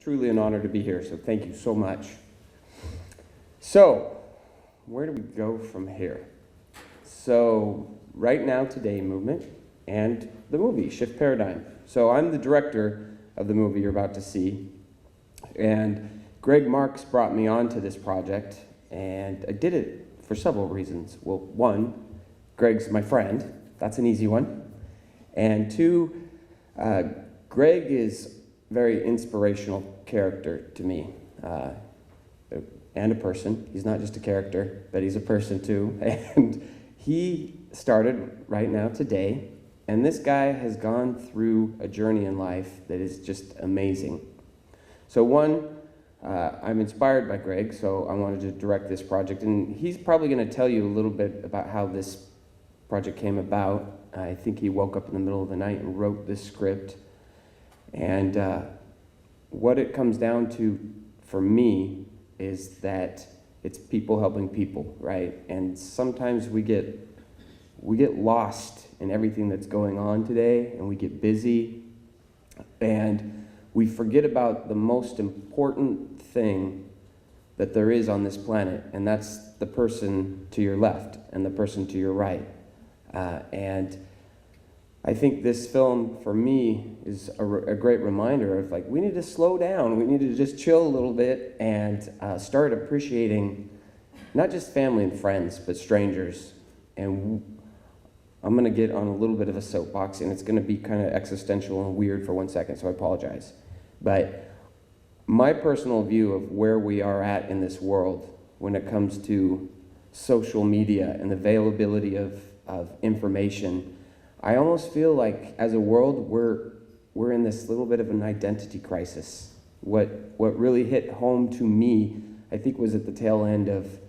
truly an honor to be here, so thank you so much. So, where do we go from here? So, Right Now Today movement and the movie, Shift Paradigm. So I'm the director of the movie you're about to see, and Greg Marks brought me onto this project, and I did it for several reasons. Well, one, Greg's my friend. That's an easy one. And two, Greg is a very inspirational character to me, and a person. He's not just a character, but he's a person too. And he started Right Now Today, and this guy has gone through a journey in life that is just amazing. So one, I'm inspired by Greg, so I wanted to direct this project, and he's probably going to tell you a little bit about how this project came about. I think he woke up in the middle of the night and wrote this script, and what it comes down to for me is that it's people helping people, right? And sometimes we get lost in everything that's going on today, and we get busy, and we forget about the most important thing that there is on this planet, and that's the person to your left and the person to your right. And I think this film, for me, is a great reminder of, like, we need to slow down. We need to just chill a little bit and start appreciating not just family and friends, but strangers. And I'm going to get on a little bit of a soapbox, and it's going to be kind of existential and weird for 1 second, so I apologize. But my personal view of where we are at in this world when it comes to social media and the availability of information, I almost feel like as a world we're in this little bit of an identity crisis. What really hit home to me, I think, was at the tail end of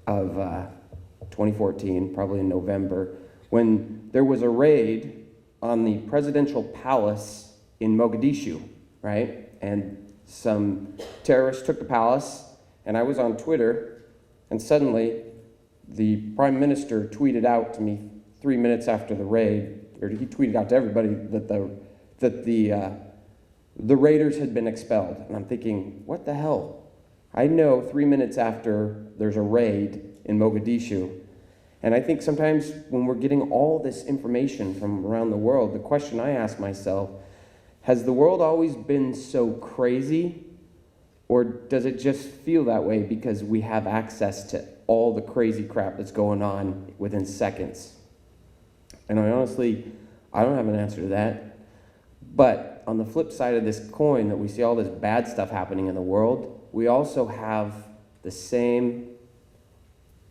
2014, probably in November, when there was a raid on the presidential palace in Mogadishu, right? And some terrorists took the palace, and I was on Twitter, and suddenly the prime minister tweeted out to me 3 minutes after the raid, or he tweeted out to everybody that the raiders had been expelled. And I'm thinking, what the hell? I know 3 minutes after there's a raid in Mogadishu. And I think sometimes when we're getting all this information from around the world, the question I ask myself, has the world always been so crazy? Or does it just feel that way because we have access to all the crazy crap that's going on within seconds? And I don't have an answer to that. But on the flip side of this coin, that we see all this bad stuff happening in the world, we also have the same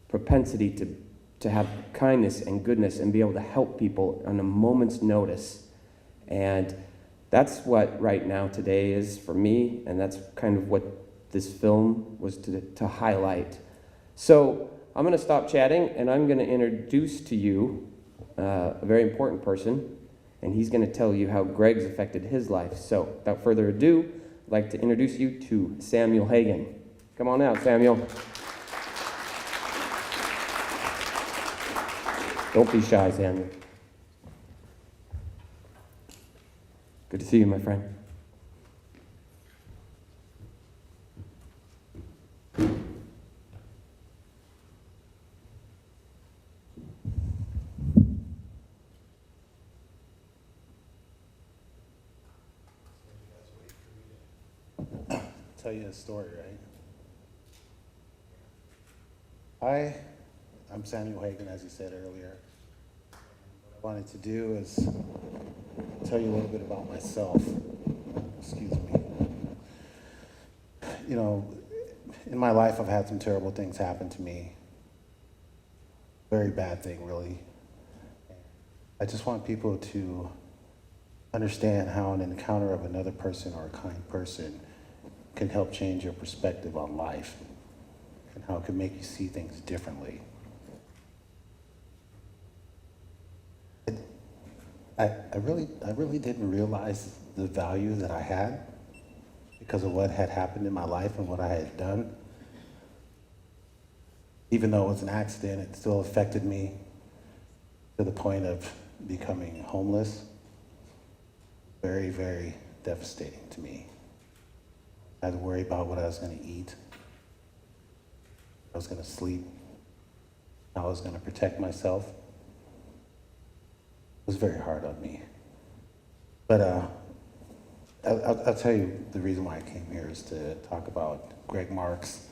propensity to have kindness and goodness and be able to help people on a moment's notice. And that's what Right Now Today is for me, and that's kind of what this film was to highlight. So I'm going to stop chatting, and I'm going to introduce to you a very important person, and he's going to tell you how Greg's affected his life. So without further ado, I'd like to introduce you to Samuel Hagen. Come on out, Samuel. Don't be shy, Samuel. Good to see you, my friend. Tell you a story, right? I'm Samuel Hagen, as you said earlier. What I wanted to do is tell you a little bit about myself. Excuse me. You know, in my life, I've had some terrible things happen to me. Very bad thing, really. I just want people to understand how an encounter of another person or a kind person can help change your perspective on life and how it can make you see things differently. I really didn't realize the value that I had because of what had happened in my life and what I had done. Even though it was an accident, it still affected me to the point of becoming homeless. Very, very devastating to me. I had to worry about what I was going to eat, I was going to sleep, how I was going to protect myself. It was very hard on me. But I'll tell you the reason why I came here is to talk about Greg Marks.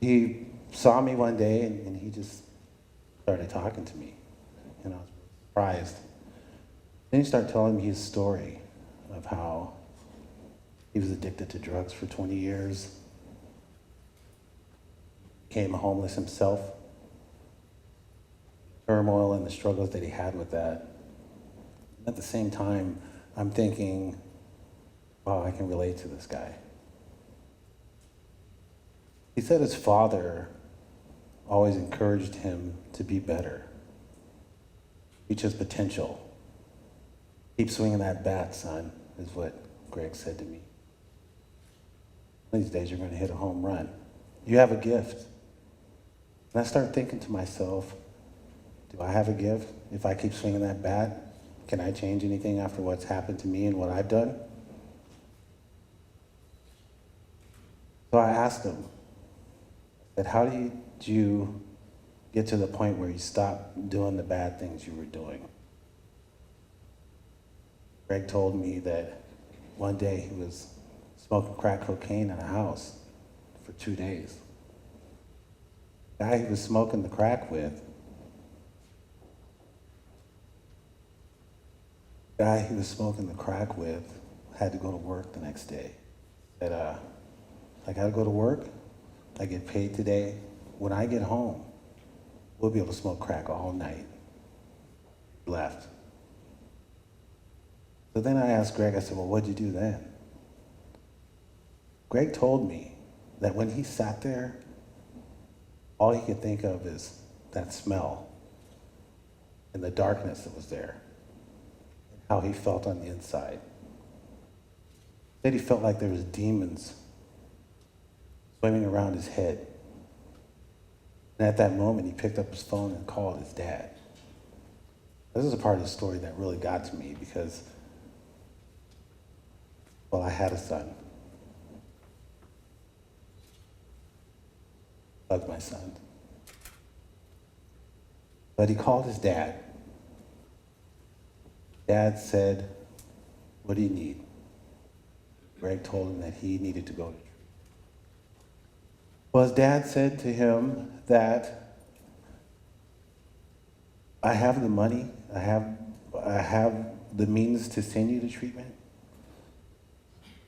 He saw me one day and he just started talking to me. And I was surprised. Then he started telling me his story of how he was addicted to drugs for 20 years, became homeless himself, turmoil and the struggles that he had with that. At the same time, I'm thinking, wow, I can relate to this guy. He said his father always encouraged him to be better, reach his potential. Keep swinging that bat, son, is what Greg said to me. One of these days you're going to hit a home run. You have a gift. And I start thinking to myself, do I have a gift? If I keep swinging that bat, can I change anything after what's happened to me and what I've done? So I asked him, that how did you get to the point where you stopped doing the bad things you were doing? Greg told me that one day he was smoking crack cocaine in a house for 2 days. The guy he was smoking the crack with, had to go to work the next day. Said, I gotta go to work, I get paid today. When I get home, we'll be able to smoke crack all night. Left. So then I asked Greg, I said, well, what'd you do then? Greg told me that when he sat there, all he could think of is that smell and the darkness that was there, and how he felt on the inside. He said he felt like there was demons swimming around his head. And at that moment, he picked up his phone and called his dad. This is a part of the story that really got to me because, well, I had a son. Loved my son. But he called his dad. Dad said, what do you need? Greg told him that he needed to go to treatment. Well, his dad said to him that I have the money, I have the means to send you to treatment,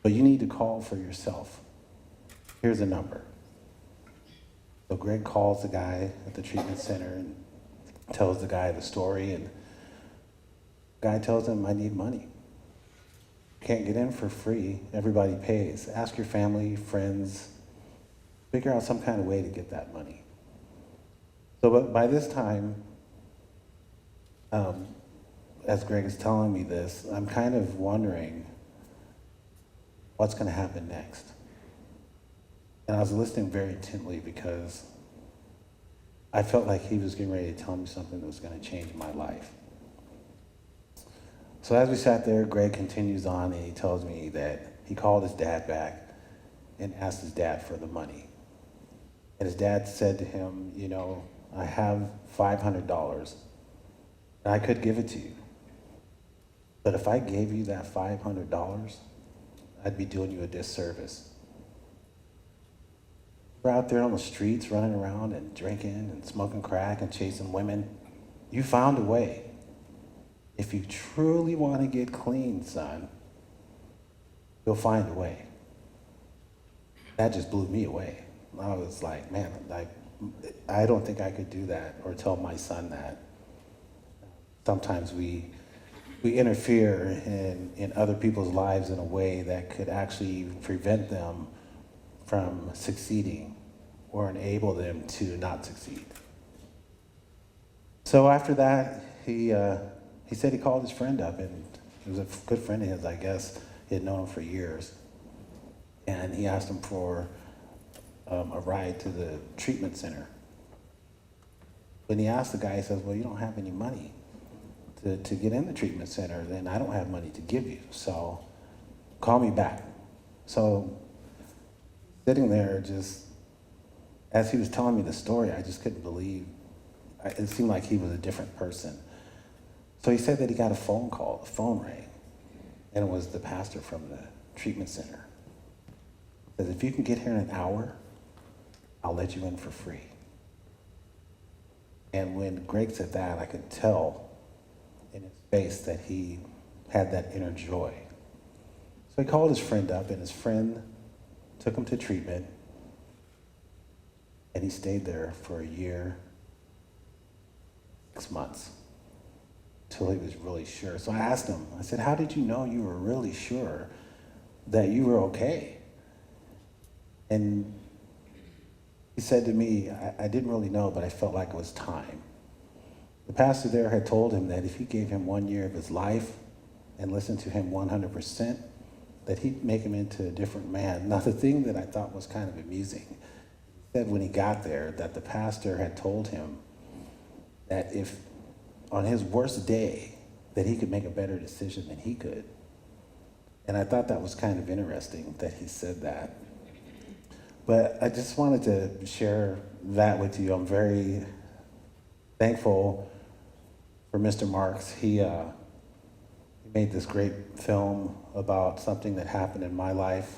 but you need to call for yourself. Here's a number. So Greg calls the guy at the treatment center and tells the guy the story, and the guy tells him, I need money. Can't get in for free. Everybody pays. Ask your family, friends, figure out some kind of way to get that money. So but by this time, as Greg is telling me this, I'm kind of wondering what's going to happen next. And I was listening very intently because I felt like he was getting ready to tell me something that was going to change my life. So as we sat there, Greg continues on and he tells me that he called his dad back and asked his dad for the money. And his dad said to him, you know, I have $500 and I could give it to you. But if I gave you that $500, I'd be doing you a disservice. We're out there on the streets running around and drinking and smoking crack and chasing women. You found a way. If you truly want to get clean, son, you'll find a way. That just blew me away. I was like, man, I don't think I could do that or tell my son that. Sometimes we interfere in other people's lives in a way that could actually prevent them from succeeding or enable them to not succeed. So after that, he said he called his friend up, and he was a good friend of his, I guess. He had known him for years. And he asked him for a ride to the treatment center. When he asked the guy, he says, well, you don't have any money to get in the treatment center, then I don't have money to give you. So call me back. So sitting there just, as he was telling me the story, I just couldn't believe, it seemed like he was a different person. So he said that he got a phone call, the phone rang, and it was the pastor from the treatment center. He said, if you can get here in an hour, I'll let you in for free. And when Greg said that, I could tell in his face that he had that inner joy. So he called his friend up, and his friend took him to treatment, and he stayed there for a year, 6 months, till he was really sure. So I asked him, I said, how did you know you were really sure that you were okay? And he said to me, I didn't really know, but I felt like it was time. The pastor there had told him that if he gave him 1 year of his life and listened to him 100%, that he'd make him into a different man. Now, the thing that I thought was kind of amusing, he said when he got there that the pastor had told him that if on his worst day, that he could make a better decision than he could. And I thought that was kind of interesting that he said that. But I just wanted to share that with you. I'm very thankful for Mr. Marks. He made this great film about something that happened in my life,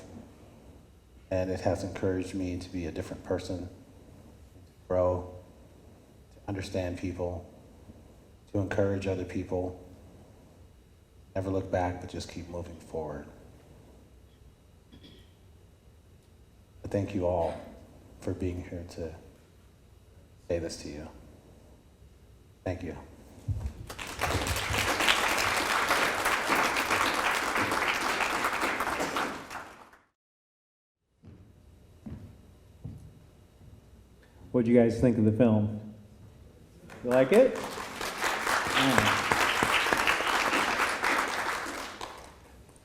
and it has encouraged me to be a different person, to grow, to understand people, to encourage other people, never look back, but just keep moving forward. But thank you all for being here to say this to you. Thank you. What do you guys think of the film? You like it?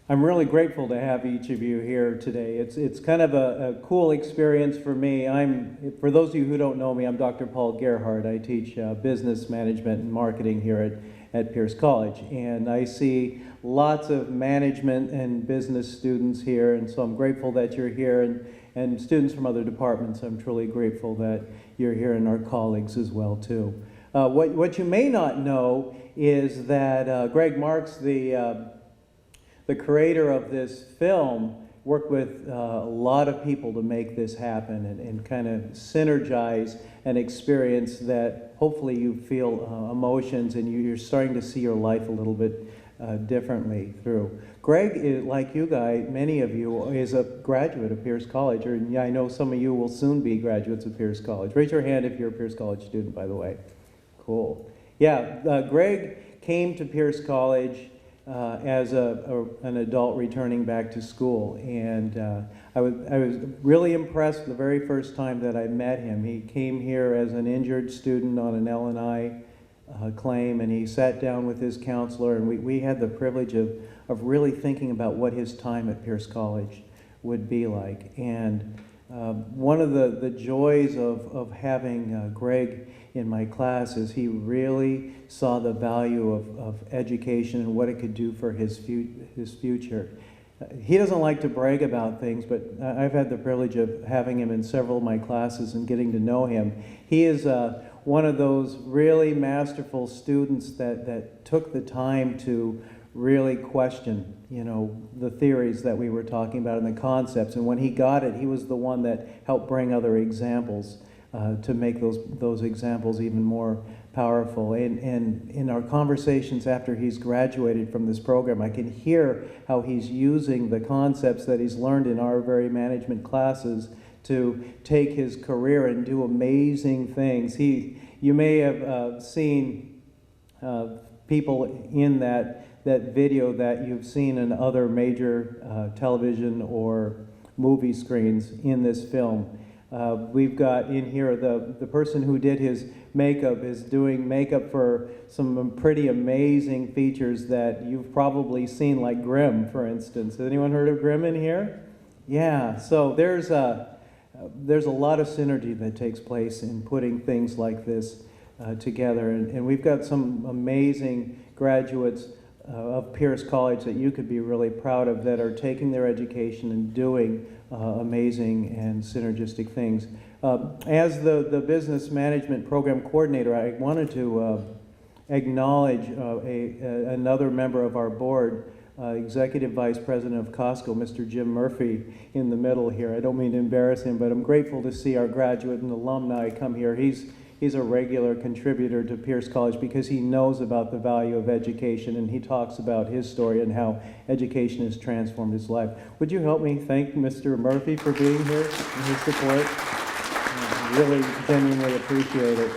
I'm really grateful to have each of you here today. It's kind of a cool experience for me. For those of you who don't know me, I'm Dr. Paul Gerhardt. I teach business management and marketing here at Pierce College. And I see lots of management and business students here, and so I'm grateful that you're here, and students from other departments. I'm truly grateful that you're here, and our colleagues as well, too. What you may not know is that Greg Marks, the creator of this film, worked with a lot of people to make this happen and kind of synergize an experience that hopefully you feel emotions and you're starting to see your life a little bit differently through. Greg, like you guys, many of you, is a graduate of Pierce College, or yeah, I know some of you will soon be graduates of Pierce College. Raise your hand if you're a Pierce College student, by the way. Cool. Yeah, Greg came to Pierce College as an adult returning back to school, and I was really impressed the very first time that I met him. He came here as an injured student on an L&I claim, and he sat down with his counselor, and we had the privilege of really thinking about what his time at Pierce College would be like. And one of the joys of having Greg in my class is he really saw the value of education and what it could do for his future. He doesn't like to brag about things, but I've had the privilege of having him in several of my classes and getting to know him. He is one of those really masterful students that took the time to really question, the theories that we were talking about and the concepts. And when he got it, he was the one that helped bring other examples to make those examples even more powerful. And in our conversations after he's graduated from this program, I can hear how he's using the concepts that he's learned in our very management classes to take his career and do amazing things. You may have seen people in that video that you've seen in other major television or movie screens in this film. We've got in here the person who did his makeup is doing makeup for some pretty amazing features that you've probably seen, like Grimm, for instance. Has anyone heard of Grimm in here? Yeah, so there's a lot of synergy that takes place in putting things like this together, and we've got some amazing graduates of Pierce College that you could be really proud of, that are taking their education and doing amazing and synergistic things. As the business management program coordinator, I wanted to acknowledge another member of our board, Executive Vice President of Costco, Mr. Jim Murphy, in the middle here. I don't mean to embarrass him, but I'm grateful to see our graduate and alumni come here. He's a regular contributor to Pierce College because he knows about the value of education, and he talks about his story and how education has transformed his life. Would you help me thank Mr. Murphy for being here and his support? I really genuinely appreciate it.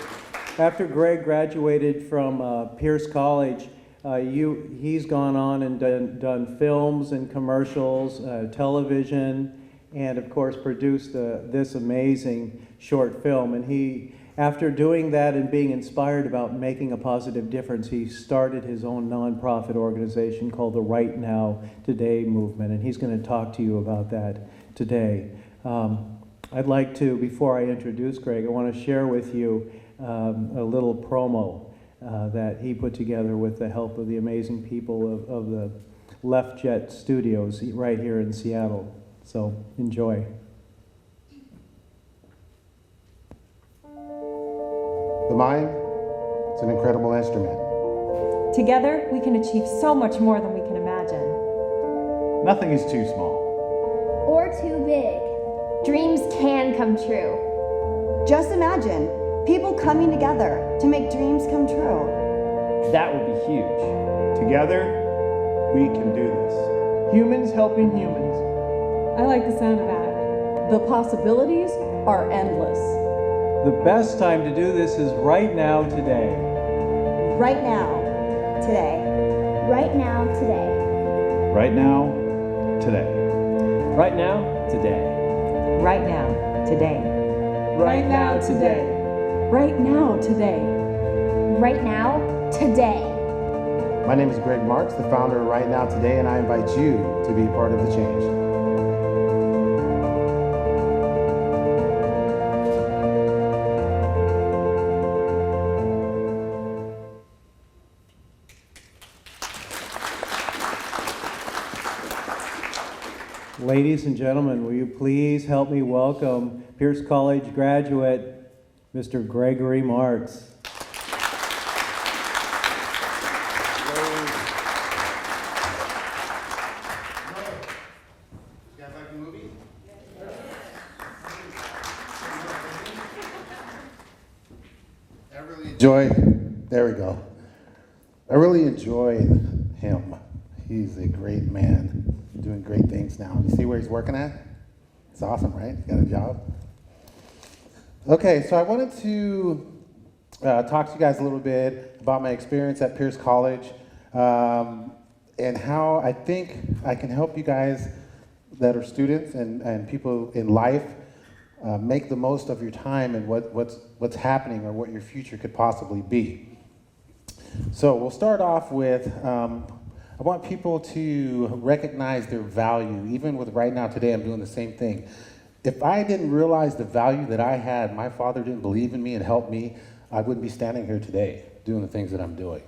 After Greg graduated from Pierce College, he's gone on and done films and commercials, television, and of course produced this amazing short film. And after doing that and being inspired about making a positive difference, he started his own nonprofit organization called the Right Now Today Movement, and he's going to talk to you about that today. I'd like to, before I introduce Greg, I want to share with you a little promo that he put together with the help of the amazing people of the LeftJet Studios right here in Seattle. So enjoy. The mind, it's an incredible instrument. Together, we can achieve so much more than we can imagine. Nothing is too small. Or too big. Dreams can come true. Just imagine people coming together to make dreams come true. That would be huge. Together, we can do this. Humans helping humans. I like the sound of that. The possibilities are endless. The best time to do this is right now, today. Right now, today. Right now, today. Right now, today. Right now, today. Right now, today. Right now, today. Right now, today. Right now, today. My name is Greg Marks, the founder of Right Now Today, and I invite you to be a part of the change. Ladies and gentlemen, will you please help me welcome Pierce College graduate, Mr. Gregory Marks. You guys like the movie? I really enjoy, there we go. I really enjoy him. He's a great man, doing great things now. You see where he's working at? It's awesome, right? He's got a job. Okay, so I wanted to talk to you guys a little bit about my experience at Pierce College and how I think I can help you guys that are students and people in life make the most of your time and what's happening or what your future could possibly be. So we'll start off with, I want people to recognize their value. Even with Right Now Today, I'm doing the same thing. If I didn't realize the value that I had, my father didn't believe in me and help me, I wouldn't be standing here today doing the things that I'm doing.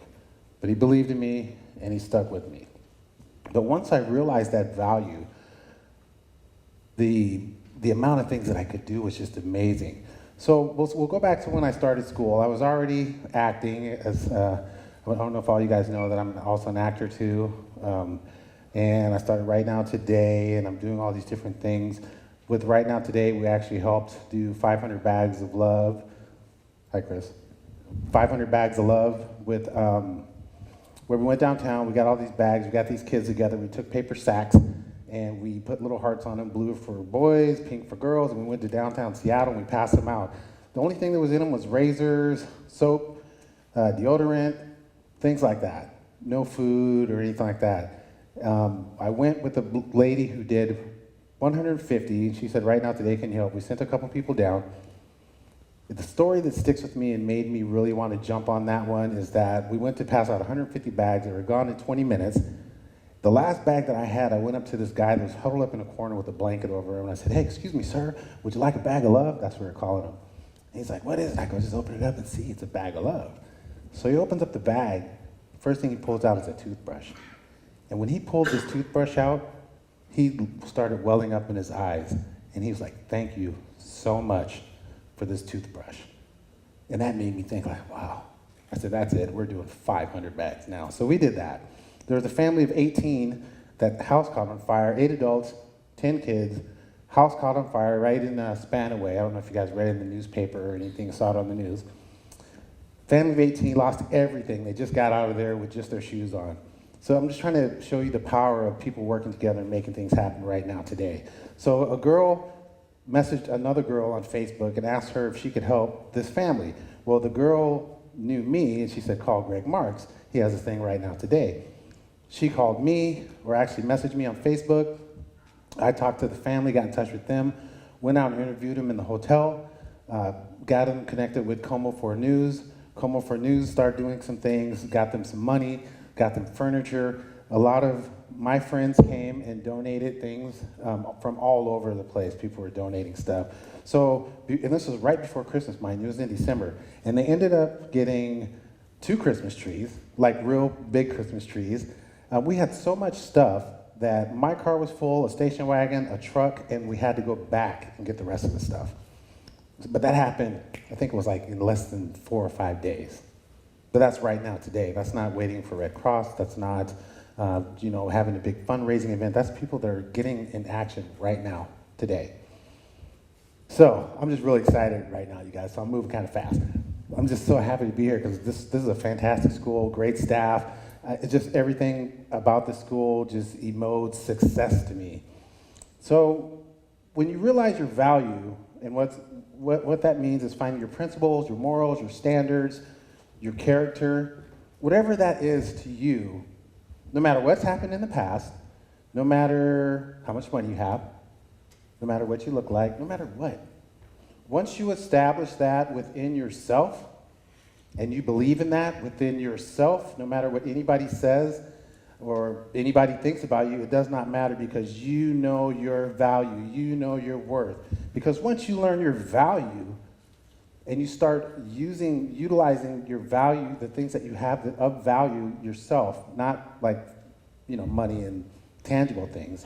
But he believed in me and he stuck with me. But once I realized that value, the amount of things that I could do was just amazing. So we'll go back to when I started school. I was already acting as, I don't know if all you guys know that I'm also an actor too. And I started Right Now Today, and I'm doing all these different things. With Right Now Today, we actually helped do 500 bags of love. Hi, Chris. 500 bags of love with, where we went downtown, we got all these bags, we got these kids together, we took paper sacks, and we put little hearts on them, blue for boys, pink for girls, and we went to downtown Seattle and we passed them out. The only thing that was in them was razors, soap, deodorant, things like that. No food or anything like that. I went with a lady who did 150, and she said, Right Now Today can you help. We sent a couple people down. The story that sticks with me and made me really want to jump on that one is that we went to pass out 150 bags that were gone in 20 minutes. The last bag that I had, I went up to this guy that was huddled up in a corner with a blanket over him, and I said, hey, excuse me, sir, would you like a bag of love? That's what we were calling him. And he's like, what is it? I go, just open it up and see, it's a bag of love. So he opens up the bag, First thing he pulls out is a toothbrush. And when he pulled this toothbrush out, he started welling up in his eyes. And he was like, thank you so much for this toothbrush. And that made me think like, wow. I said, that's it, we're doing 500 bags now. So we did that. There was a family of 18 that the house caught on fire, 8 adults, 10 kids. House caught on fire right in Spanaway. I don't know if you guys read it in the newspaper or anything, saw it on the news. Family of 18 lost everything. They just got out of there with just their shoes on. So I'm just trying to show you the power of people working together and making things happen right now today. So a girl messaged another girl on Facebook and asked her if she could help this family. Well, the girl knew me, and she said, call Greg Marks. He has a thing right now today. She called me, or actually messaged me on Facebook. I talked to the family, got in touch with them, went out and interviewed them in the hotel, got them connected with Como for News. Como for News started doing some things, got them some money, got them furniture. A lot of my friends came and donated things from all over the place. People were donating stuff. So, and this was right before Christmas, mind you, it was in December. And they ended up getting 2 Christmas trees, like real big Christmas trees. We had so much stuff that my car was full, a station wagon, a truck, and we had to go back and get the rest of the stuff. But that happened, I think it was like in less than 4 or 5 days. But that's right now, today. That's not waiting for Red Cross. That's not, having a big fundraising event. That's people that are getting in action right now, today. So I'm just really excited right now, you guys. So I'm moving kind of fast. I'm just so happy to be here because this is a fantastic school, great staff. It's just everything about the school just emotes success to me. So when you realize your value, and what that means is finding your principles, your morals, your standards, your character, whatever that is to you, no matter what's happened in the past, no matter how much money you have, no matter what you look like, no matter what. Once you establish that within yourself, and you believe in that within yourself, no matter what anybody says or anybody thinks about you, it does not matter because you know your value, you know your worth. Because once you learn your value and you start utilizing your value, the things that you have of value yourself, not like, money and tangible things,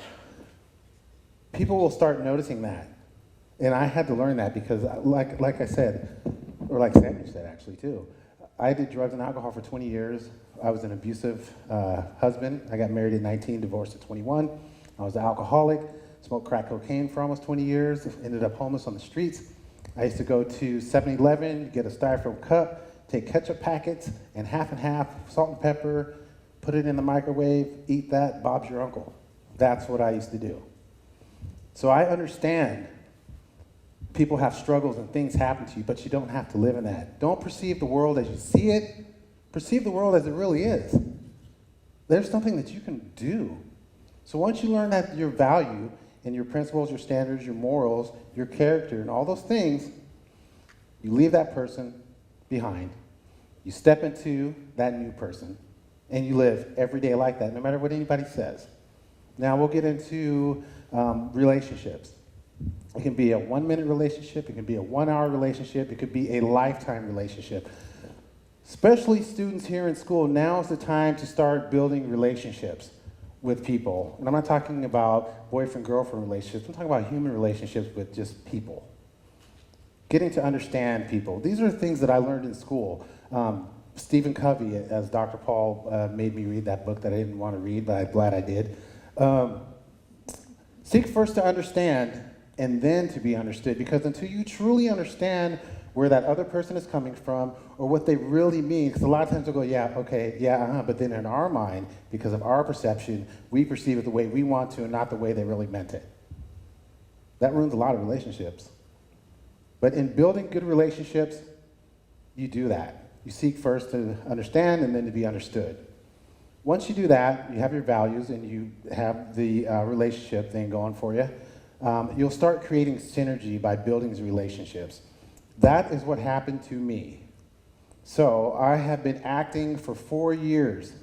people will start noticing that. And I had to learn that because like I said, or like Samuel said actually too, I did drugs and alcohol for 20 years. I was an abusive husband. I got married at 19, divorced at 21. I was an alcoholic, smoked crack cocaine for almost 20 years, ended up homeless on the streets. I used to go to 7-Eleven, get a styrofoam cup, take ketchup packets, and half, salt and pepper, put it in the microwave, eat that, Bob's your uncle. That's what I used to do. So I understand people have struggles and things happen to you, but you don't have to live in that. Don't perceive the world as you see it. Perceive the world as it really is. There's something that you can do. So once you learn that your value and your principles, your standards, your morals, your character, and all those things, you leave that person behind. You step into that new person, and you live every day like that, no matter what anybody says. Now we'll get into relationships. It can be a 1-minute relationship, it can be a 1-hour relationship, it could be a lifetime relationship. Especially students here in school, now is the time to start building relationships with people. And I'm not talking about boyfriend-girlfriend relationships, I'm talking about human relationships with just people. Getting to understand people. These are things that I learned in school. Stephen Covey, as Dr. Paul made me read that book that I didn't want to read, but I'm glad I did. Seek first to understand, and then to be understood, because until you truly understand where that other person is coming from or what they really mean, because a lot of times they'll go, yeah, okay, yeah, but then in our mind, because of our perception, we perceive it the way we want to and not the way they really meant it. That ruins a lot of relationships. But in building good relationships, you do that. You seek first to understand and then to be understood. Once you do that, you have your values and you have the relationship thing going for you, you'll start creating synergy by building these relationships. That is what happened to me. So I have been acting for 4 years,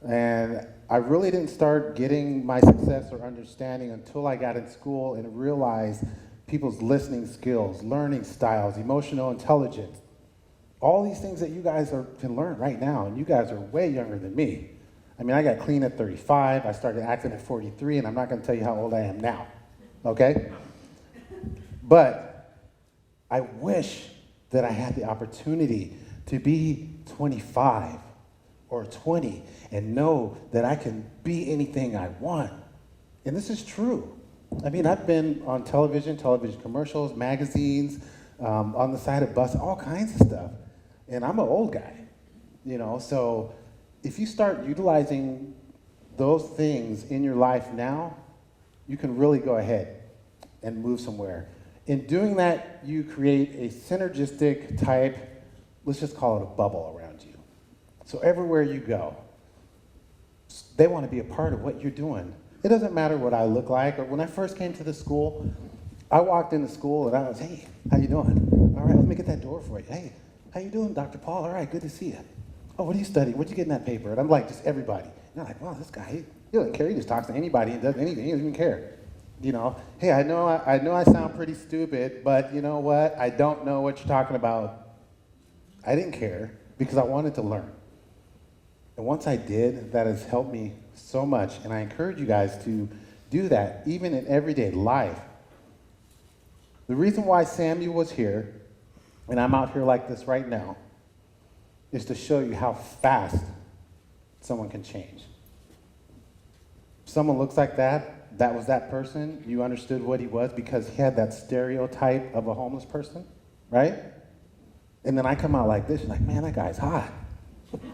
and I really didn't start getting my success or understanding until I got in school and realized people's listening skills, learning styles, emotional intelligence, all these things that you guys can learn right now, and you guys are way younger than me. I mean, I got clean at 35, I started acting at 43, and I'm not gonna tell you how old I am now, okay? But I wish that I had the opportunity to be 25 or 20 and know that I can be anything I want. And this is true. I mean, I've been on television commercials, magazines, on the side of buses, all kinds of stuff. And I'm an old guy, you know, so if you start utilizing those things in your life now, you can really go ahead and move somewhere. In doing that, you create a synergistic type, let's just call it a bubble around you. So everywhere you go, they want to be a part of what you're doing. It doesn't matter what I look like. Or when I first came to the school, I walked into school and I was, hey, how you doing? All right, let me get that door for you. Hey, how you doing, Dr. Paul? All right, good to see you. Oh, what are you studying? What'd you get in that paper? And I'm like, just everybody. And I'm like, wow, this guy, he doesn't care. He just talks to anybody and does anything. He doesn't even care. You know, hey, I know I sound pretty stupid, but you know what? I don't know what you're talking about. I didn't care because I wanted to learn. And once I did, that has helped me so much. And I encourage you guys to do that, even in everyday life. The reason why Samuel was here, and I'm out here like this right now, is to show you how fast someone can change. If someone looks like that was that person, you understood what he was because he had that stereotype of a homeless person, right? And then I come out like this, you're like, man, that guy's hot,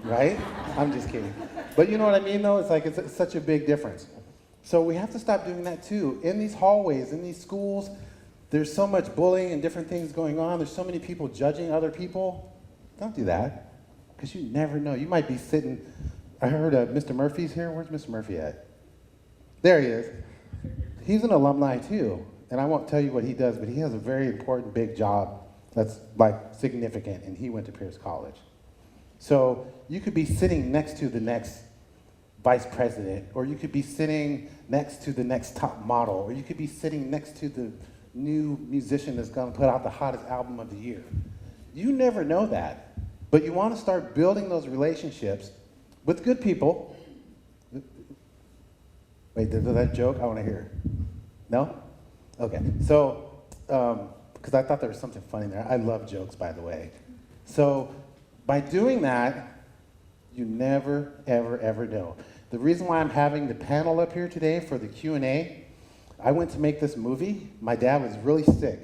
right? I'm just kidding. But you know what I mean, though? It's like, it's such a big difference. So we have to stop doing that, too. In these hallways, in these schools, there's so much bullying and different things going on. There's so many people judging other people. Don't do that, because you never know. You might be sitting, I heard Mr. Murphy's here. Where's Mr. Murphy at? There he is. He's an alumni, too. And I won't tell you what he does, but he has a very important, big job that's, like, significant, and he went to Pierce College. So you could be sitting next to the next vice president, or you could be sitting next to the next top model, or you could be sitting next to the new musician that's going to put out the hottest album of the year. You never know that, but you want to start building those relationships with good people. Wait, did that joke? I want to hear. No? Okay. So, because I thought there was something funny there. I love jokes, by the way. So, by doing that, you never, ever, ever know. The reason why I'm having the panel up here today for the Q&A, I went to make this movie. My dad was really sick,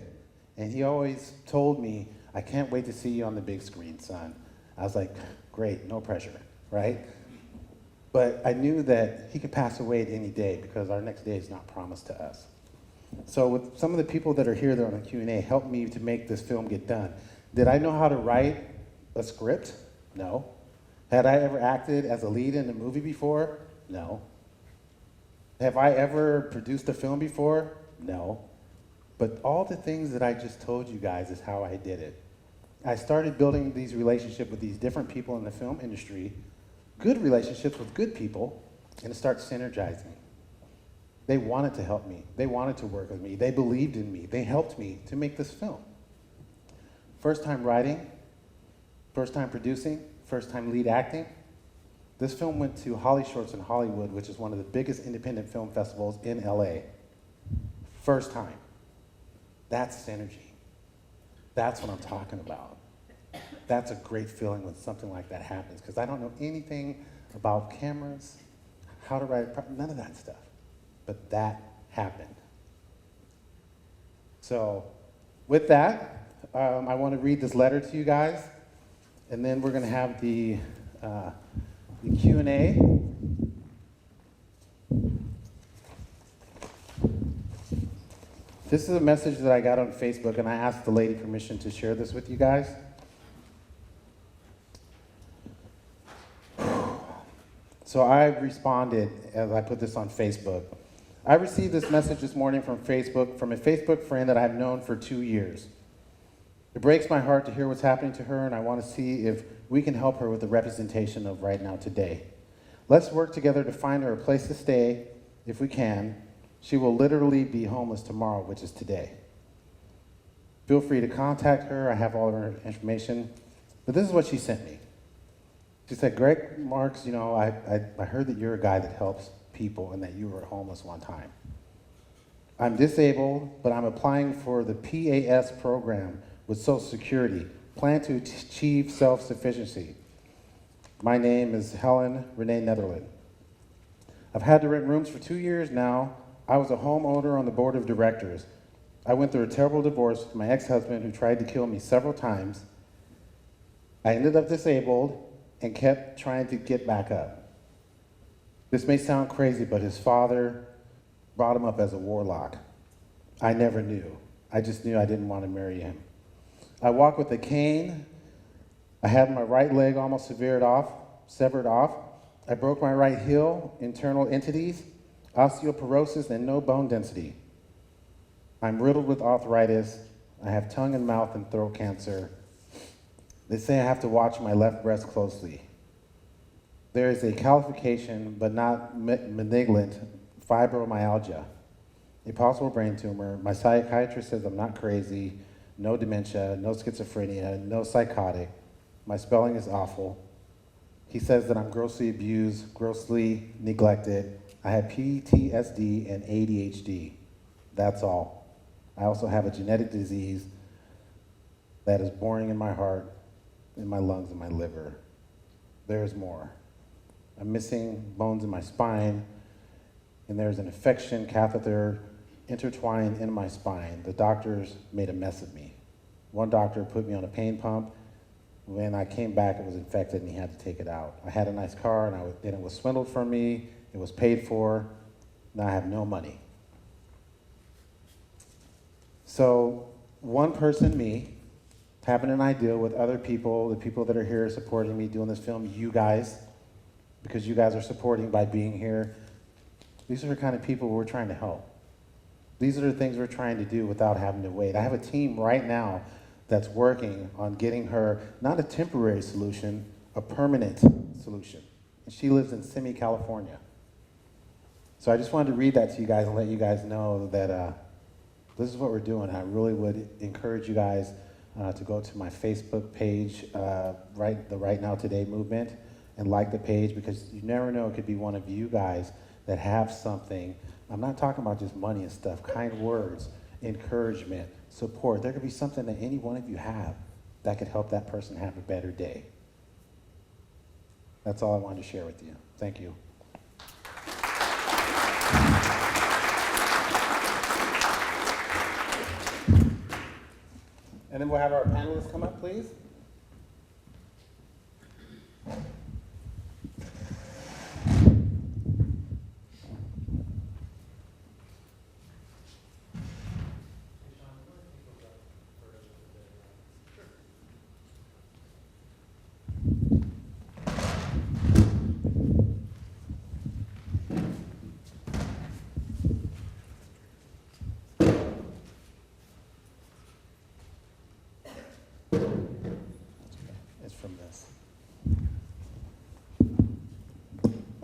and he always told me, I can't wait to see you on the big screen, son. I was like, great, no pressure, right? But I knew that he could pass away at any day because our next day is not promised to us. So with some of the people that are here that are on the Q&A, helped me to make this film get done. Did I know how to write a script? No. Had I ever acted as a lead in a movie before? No. Have I ever produced a film before? No. But all the things that I just told you guys is how I did it. I started building these relationships with these different people in the film industry, good relationships with good people, and it starts synergizing. They wanted to help me. They wanted to work with me. They believed in me. They helped me to make this film. First time writing, first time producing, first time lead acting. This film went to Holly Shorts in Hollywood, which is one of the biggest independent film festivals in LA. First time. That's synergy. That's what I'm talking about. That's a great feeling when something like that happens, because I don't know anything about cameras, how to write, none of that stuff. But that happened. So with that, I want to read this letter to you guys, and then we're going to have the Q&A. This is a message that I got on Facebook, and I asked the lady permission to share this with you guys. So I responded as I put this on Facebook. I received this message this morning from Facebook, from a Facebook friend that I've known for 2 years. It breaks my heart to hear what's happening to her, and I want to see if we can help her with the representation of Right Now Today. Let's work together to find her a place to stay, if we can. She will literally be homeless tomorrow, which is today. Feel free to contact her. I have all her information. But this is what she sent me. She said, Greg Marks, I heard that you're a guy that helps people and that you were homeless one time. I'm disabled, but I'm applying for the PAS program with Social Security, plan to achieve self-sufficiency. My name is Helen Renee Netherland. I've had to rent rooms for 2 years now. I was a homeowner on the board of directors. I went through a terrible divorce with my ex-husband who tried to kill me several times. I ended up disabled and kept trying to get back up. This may sound crazy, but his father brought him up as a warlock. I never knew. I just knew I didn't want to marry him. I walk with a cane. I had my right leg almost severed off. I broke my right heel, internal entities, osteoporosis, and no bone density. I'm riddled with arthritis. I have tongue and mouth and throat cancer. They say I have to watch my left breast closely. There is a calcification, but not malignant, fibromyalgia, a possible brain tumor. My psychiatrist says I'm not crazy, no dementia, no schizophrenia, no psychotic. My spelling is awful. He says that I'm grossly abused, grossly neglected. I have PTSD and ADHD. That's all. I also have a genetic disease that is boring in my heart, in my lungs, and my liver. There's more. I'm missing bones in my spine, and there's an infection catheter intertwined in my spine. The doctors made a mess of me. One doctor put me on a pain pump. When I came back, it was infected, and he had to take it out. I had a nice car, and then it was swindled from me. It was paid for. Now I have no money. So one person, me, having an idea with other people, the people that are here supporting me doing this film, you guys, because you guys are supporting by being here. These are the kind of people we're trying to help. These are the things we're trying to do without having to wait. I have a team right now that's working on getting her, not a temporary solution, a permanent solution. And she lives in Simi, California. So I just wanted to read that to you guys and let you guys know that this is what we're doing. I really would encourage you guys to go to my Facebook page, the Right Now Today movement, and like the page, because you never know, it could be one of you guys that have something. I'm not talking about just money and stuff, kind words, encouragement, support. There could be something that any one of you have that could help that person have a better day. That's all I wanted to share with you. Thank you. And then we'll have our panelists come up, please.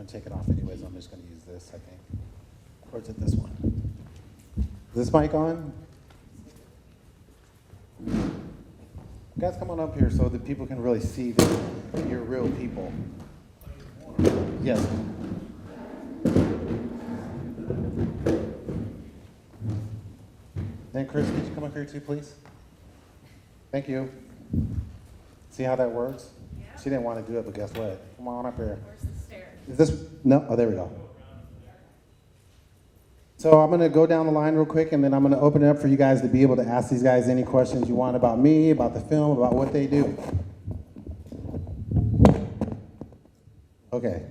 Take it off anyways. I'm just going to use this, I think. Or is it this one? Is this mic on? Guys, come on up here so that people can really see that you're real people. Yes. Then Chris, could you come up here too, please? Thank you. See how that works? Yeah. She didn't want to do it, but guess what? Come on up here. Where's the stairs? Is this, no? Oh, there we go. So I'm going to go down the line real quick, and then I'm going to open it up for you guys to be able to ask these guys any questions you want about me, about the film, about what they do. Okay.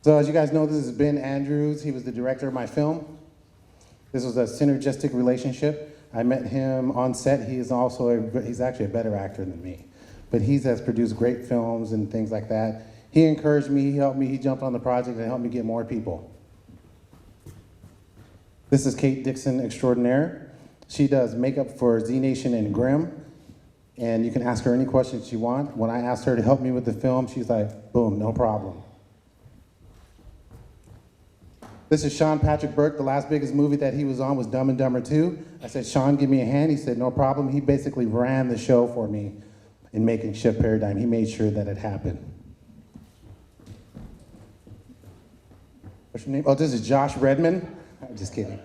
So as you guys know, this is Ben Andrews. He was the director of my film. This was a synergistic relationship. I met him on set. He is also he's actually a better actor than me, but he has produced great films and things like that. He encouraged me, he helped me, he jumped on the project and helped me get more people. This is Kate Dixon Extraordinaire. She does makeup for Z Nation and Grimm, and you can ask her any questions you want. When I asked her to help me with the film, she's like, boom, no problem. This is Sean Patrick Burke. The last biggest movie that he was on was Dumb and Dumber 2. I said, Sean, give me a hand. He said, no problem. He basically ran the show for me. in making Shift Paradigm. He made sure that it happened. What's your name? Oh, this is Josh Redman. I'm just kidding.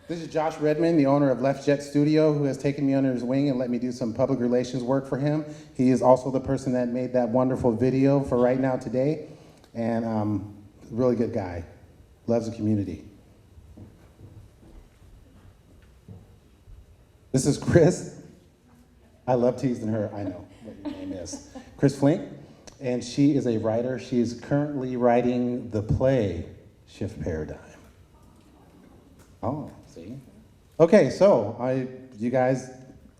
This is Josh Redman, the owner of Left Jet Studio, who has taken me under his wing and let me do some public relations work for him. He is also the person that made that wonderful video for Right Now Today, and really good guy. Loves the community. This is Chris. I love teasing her. I know what your name is. Chris Flink, and she is a writer. She is currently writing the play Shift Paradigm. Oh, see? Okay, so you guys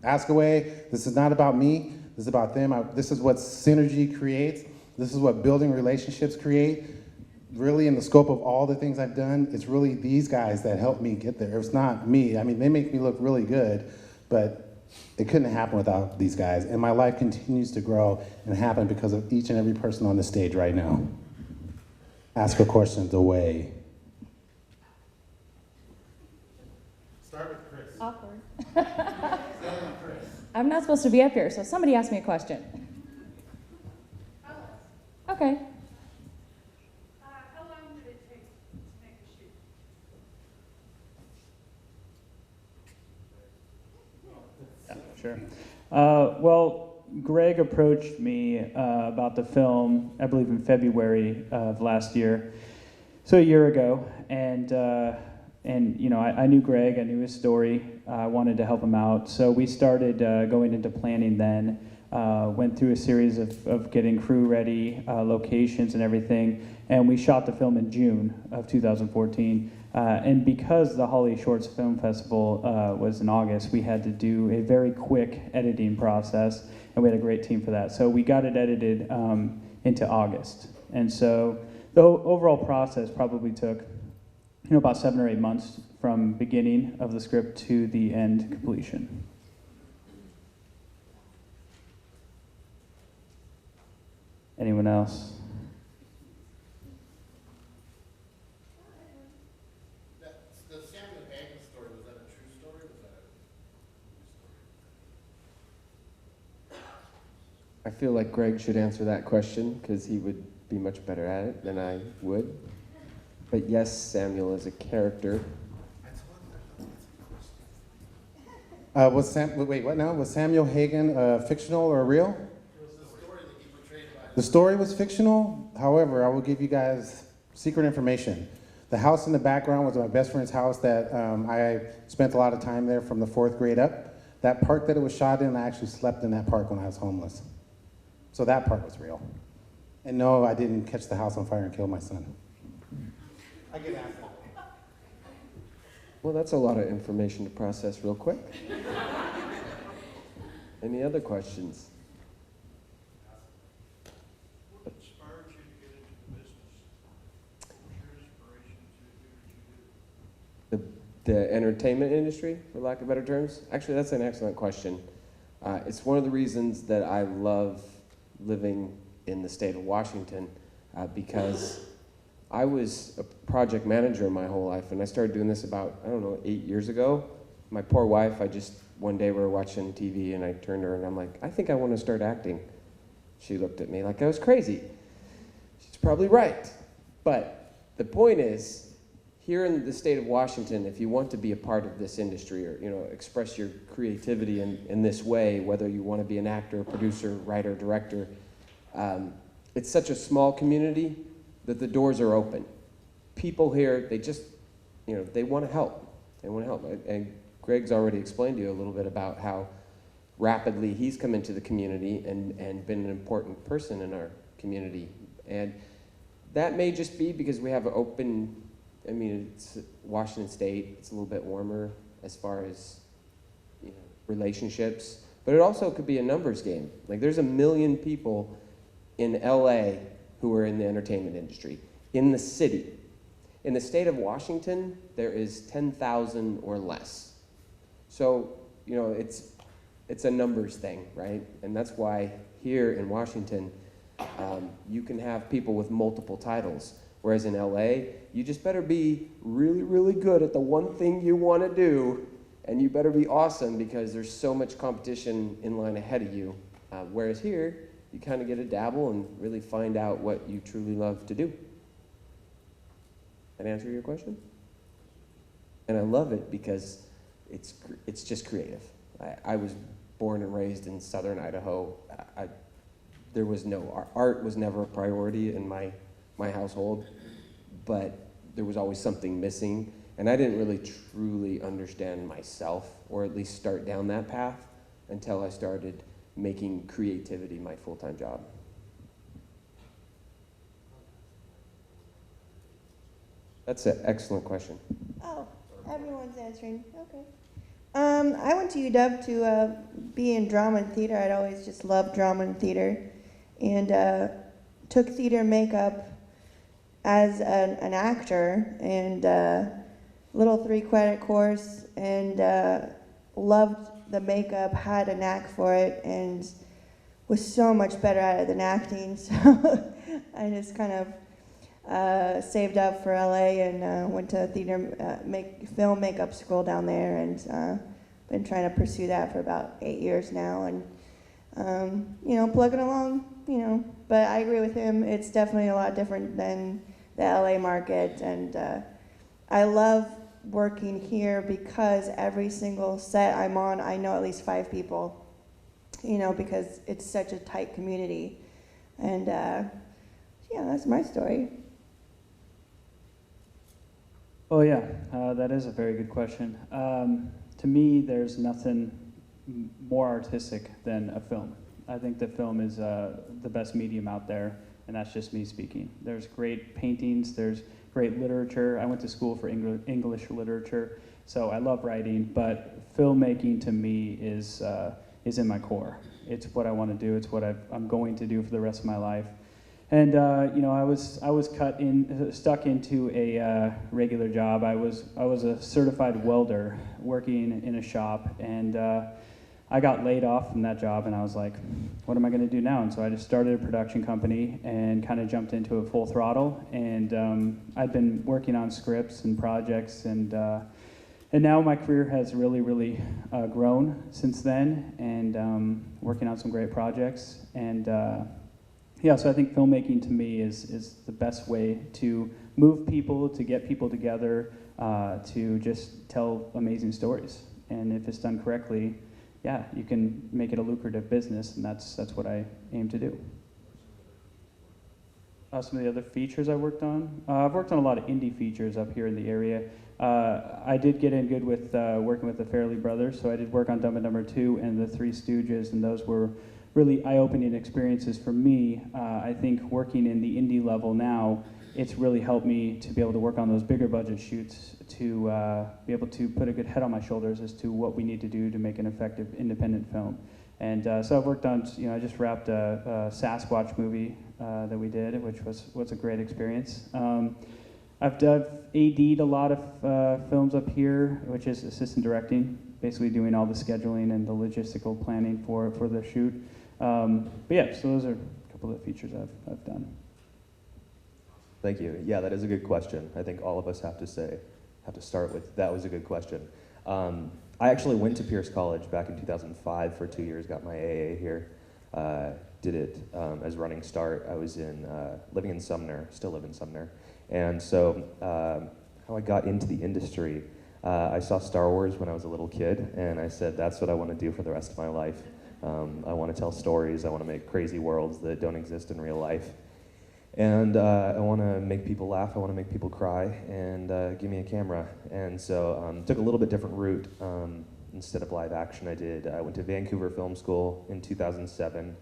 ask away. This is not about me. This is about them. This is what synergy creates. This is what building relationships create. Really, in the scope of all the things I've done, it's really these guys that helped me get there. It's not me. I mean, they make me look really good, but it couldn't happen without these guys. And my life continues to grow and happen because of each and every person on the stage right now. Ask a question away. Start with Chris. Awkward. Start with Chris. I'm not supposed to be up here, so somebody ask me a question. Okay. How long did it take to make the shoot? Sure. Well, Greg approached me about the film, I believe in February of last year, so a year ago, and you know, I knew Greg, I knew his story, I wanted to help him out, so we started going into planning then, went through a series of getting crew ready, locations and everything, and we shot the film in June of 2014. And because the Holly Shorts Film Festival was in August, we had to do a very quick editing process, and we had a great team for that. So we got it edited into August. And so the overall process probably took, you know, about 7 or 8 months from beginning of the script to the end completion. Anyone else? The Samuel Hagen story, was that a true story? Was that a I feel like Greg should answer that question because he would be much better at it than I would. But yes, Samuel is a character. Wait, what now? Was Samuel Hagen fictional or real? The story was fictional. However, I will give you guys secret information. The house in the background was my best friend's house that I spent a lot of time there from the 4th grade up. That park that it was shot in, I actually slept in that park when I was homeless. So that part was real. And no, I didn't catch the house on fire and kill my son. I get asked that. Well, that's a lot of information to process real quick. Any other questions? What inspired you to get into the business? What was your inspiration to do what you do? The entertainment industry, for lack of better terms? Actually, that's an excellent question. It's one of the reasons that I love living in the state of Washington because I was a project manager my whole life, and I started doing this about, 8 years ago. My poor wife, one day we were watching TV, and I turned to her and I'm like, I think I want to start acting. She looked at me like I was crazy. She's probably right. But the point is, here in the state of Washington, if you want to be a part of this industry or express your creativity in this way, whether you want to be an actor, producer, writer, director, it's such a small community that the doors are open. People here, they just, they want to help. They want to help. And Greg's already explained to you a little bit about how rapidly he's come into the community and been an important person in our community. And that may just be because we have an open, it's Washington State, it's a little bit warmer as far as relationships, but it also could be a numbers game. Like there's 1 million people in LA who are in the entertainment industry, in the city. In the state of Washington, there is 10,000 or less. So, it's a numbers thing, right? And that's why here in Washington, you can have people with multiple titles. Whereas in LA, you just better be really, really good at the one thing you want to do, and you better be awesome because there's so much competition in line ahead of you Whereas here, you kind of get a dabble and really find out what you truly love to do. That answer your question? And I love it because it's just creative. I was born and raised in southern Idaho. There was no art was never a priority in my household, but there was always something missing, and I didn't really truly understand myself, or at least start down that path, until I started making creativity my full-time job. That's an excellent question. Oh, everyone's answering. Okay. I went to UW to be in drama and theater. I'd always just loved drama and theater, and took theater makeup as an actor, and little 3-credit course, and loved the makeup, had a knack for it, and was so much better at it than acting. So I just kind of saved up for LA and went to theater film makeup school down there, and been trying to pursue that for about 8 years now, and plugging along, But I agree with him. It's definitely a lot different than the LA market, and I love working here because every single set I'm on, I know at least 5 people, because it's such a tight community. And yeah, that's my story. Oh yeah, that is a very good question. To me, there's nothing more artistic than a film. I think the film is the best medium out there, and that's just me speaking. There's great paintings, there's great literature. I went to school for English literature, so I love writing, but filmmaking to me is in my core. It's what I want to do, it's what I'm going to do for the rest of my life. And I was stuck into a regular job. I was a certified welder working in a shop, and I got laid off from that job, and I was like, what am I going to do now? And so I just started a production company and kind of jumped into it full throttle. And I'd been working on scripts and projects, and now my career has really, really grown since then, and working on some great projects. And yeah, so I think filmmaking to me is the best way to move people, to get people together, to just tell amazing stories. And if it's done correctly, yeah, you can make it a lucrative business, and that's what I aim to do. Some of the other features I worked on. I've worked on a lot of indie features up here in the area. I did get in good with working with the Farrelly Brothers, so I did work on Dumb and Dumber 2 and the Three Stooges, and those were really eye-opening experiences for me. I think working in the indie level now, it's really helped me to be able to work on those bigger budget shoots, to be able to put a good head on my shoulders as to what we need to do to make an effective independent film. And so I've worked on, I just wrapped a Sasquatch movie that we did, which was a great experience. I've AD'd a lot of films up here, which is assistant directing, basically doing all the scheduling and the logistical planning for the shoot. But yeah, so those are a couple of the features I've done. Thank you. Yeah, that is a good question. I think all of us have to start with, that was a good question. I actually went to Pierce College back in 2005 for 2 years, got my AA here, did it as Running Start. I was living in Sumner, still live in Sumner. And so how I got into the industry, I saw Star Wars when I was a little kid, and I said, that's what I want to do for the rest of my life. I want to tell stories, I want to make crazy worlds that don't exist in real life. And I want to make people laugh, I want to make people cry, and give me a camera. And so took a little bit different route. Instead of live action, I went to Vancouver Film School in 2007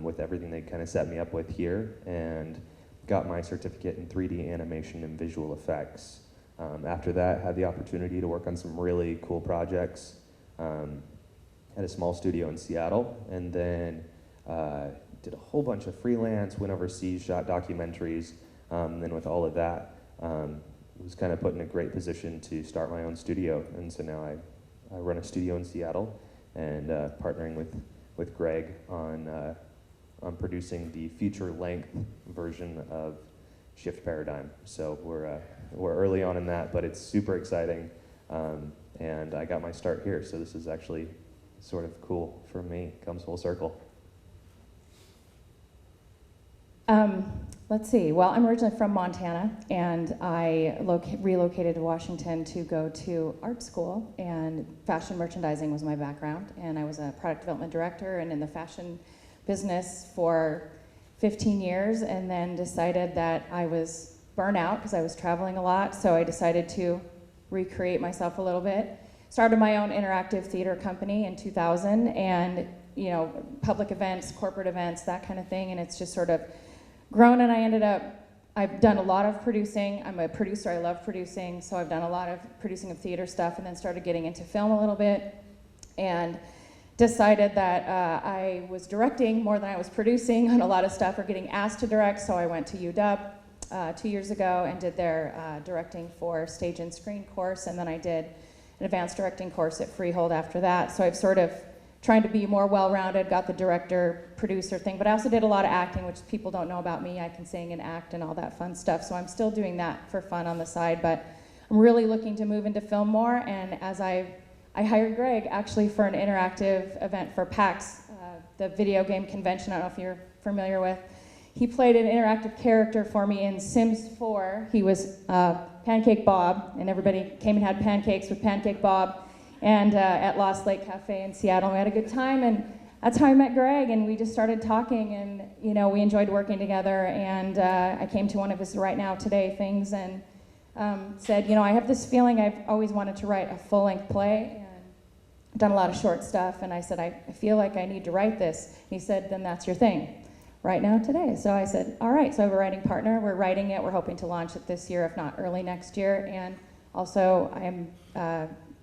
with everything they kind of set me up with here, and got my certificate in 3D animation and visual effects. After that, had the opportunity to work on some really cool projects. Had a small studio in Seattle, and then did a whole bunch of freelance, went overseas, shot documentaries. Then with all of that, was kind of put in a great position to start my own studio. And so now I run a studio in Seattle, and partnering with Greg on producing the feature-length version of Shift Paradigm. So we're early on in that, but it's super exciting. And I got my start here, so this is actually sort of cool for me. Comes full circle. Let's see. Well, I'm originally from Montana, and I relocated to Washington to go to art school, and fashion merchandising was my background, and I was a product development director and in the fashion business for 15 years, and then decided that I was burnt out because I was traveling a lot, so I decided to recreate myself a little bit. Started my own interactive theater company in 2000, and public events, corporate events, that kind of thing, and it's just sort of grown, and I've done a lot of producing. I'm a producer, I love producing, so I've done a lot of producing of theater stuff, and then started getting into film a little bit, and decided that I was directing more than I was producing on a lot of stuff, or getting asked to direct, so I went to UW 2 years ago and did their directing for stage and screen course, and then I did an advanced directing course at Freehold after that, so I've sort of trying to be more well-rounded, got the director, producer thing, but I also did a lot of acting, which people don't know about me. I can sing and act and all that fun stuff, so I'm still doing that for fun on the side, but I'm really looking to move into film more, and as I hired Greg actually for an interactive event for PAX, the video game convention, I don't know if you're familiar with. He played an interactive character for me in Sims 4. He was Pancake Bob, and everybody came and had pancakes with Pancake Bob, and at Lost Lake Cafe in Seattle. We had a good time, and that's how I met Greg, and we just started talking, and we enjoyed working together, and I came to one of his Right Now Today things and said, I have this feeling I've always wanted to write a full-length play, and done a lot of short stuff, and I said, I feel like I need to write this. And he said, then that's your thing, Right Now Today. So I said, all right, so I have a writing partner, we're writing it, we're hoping to launch it this year, if not early next year, and also I'm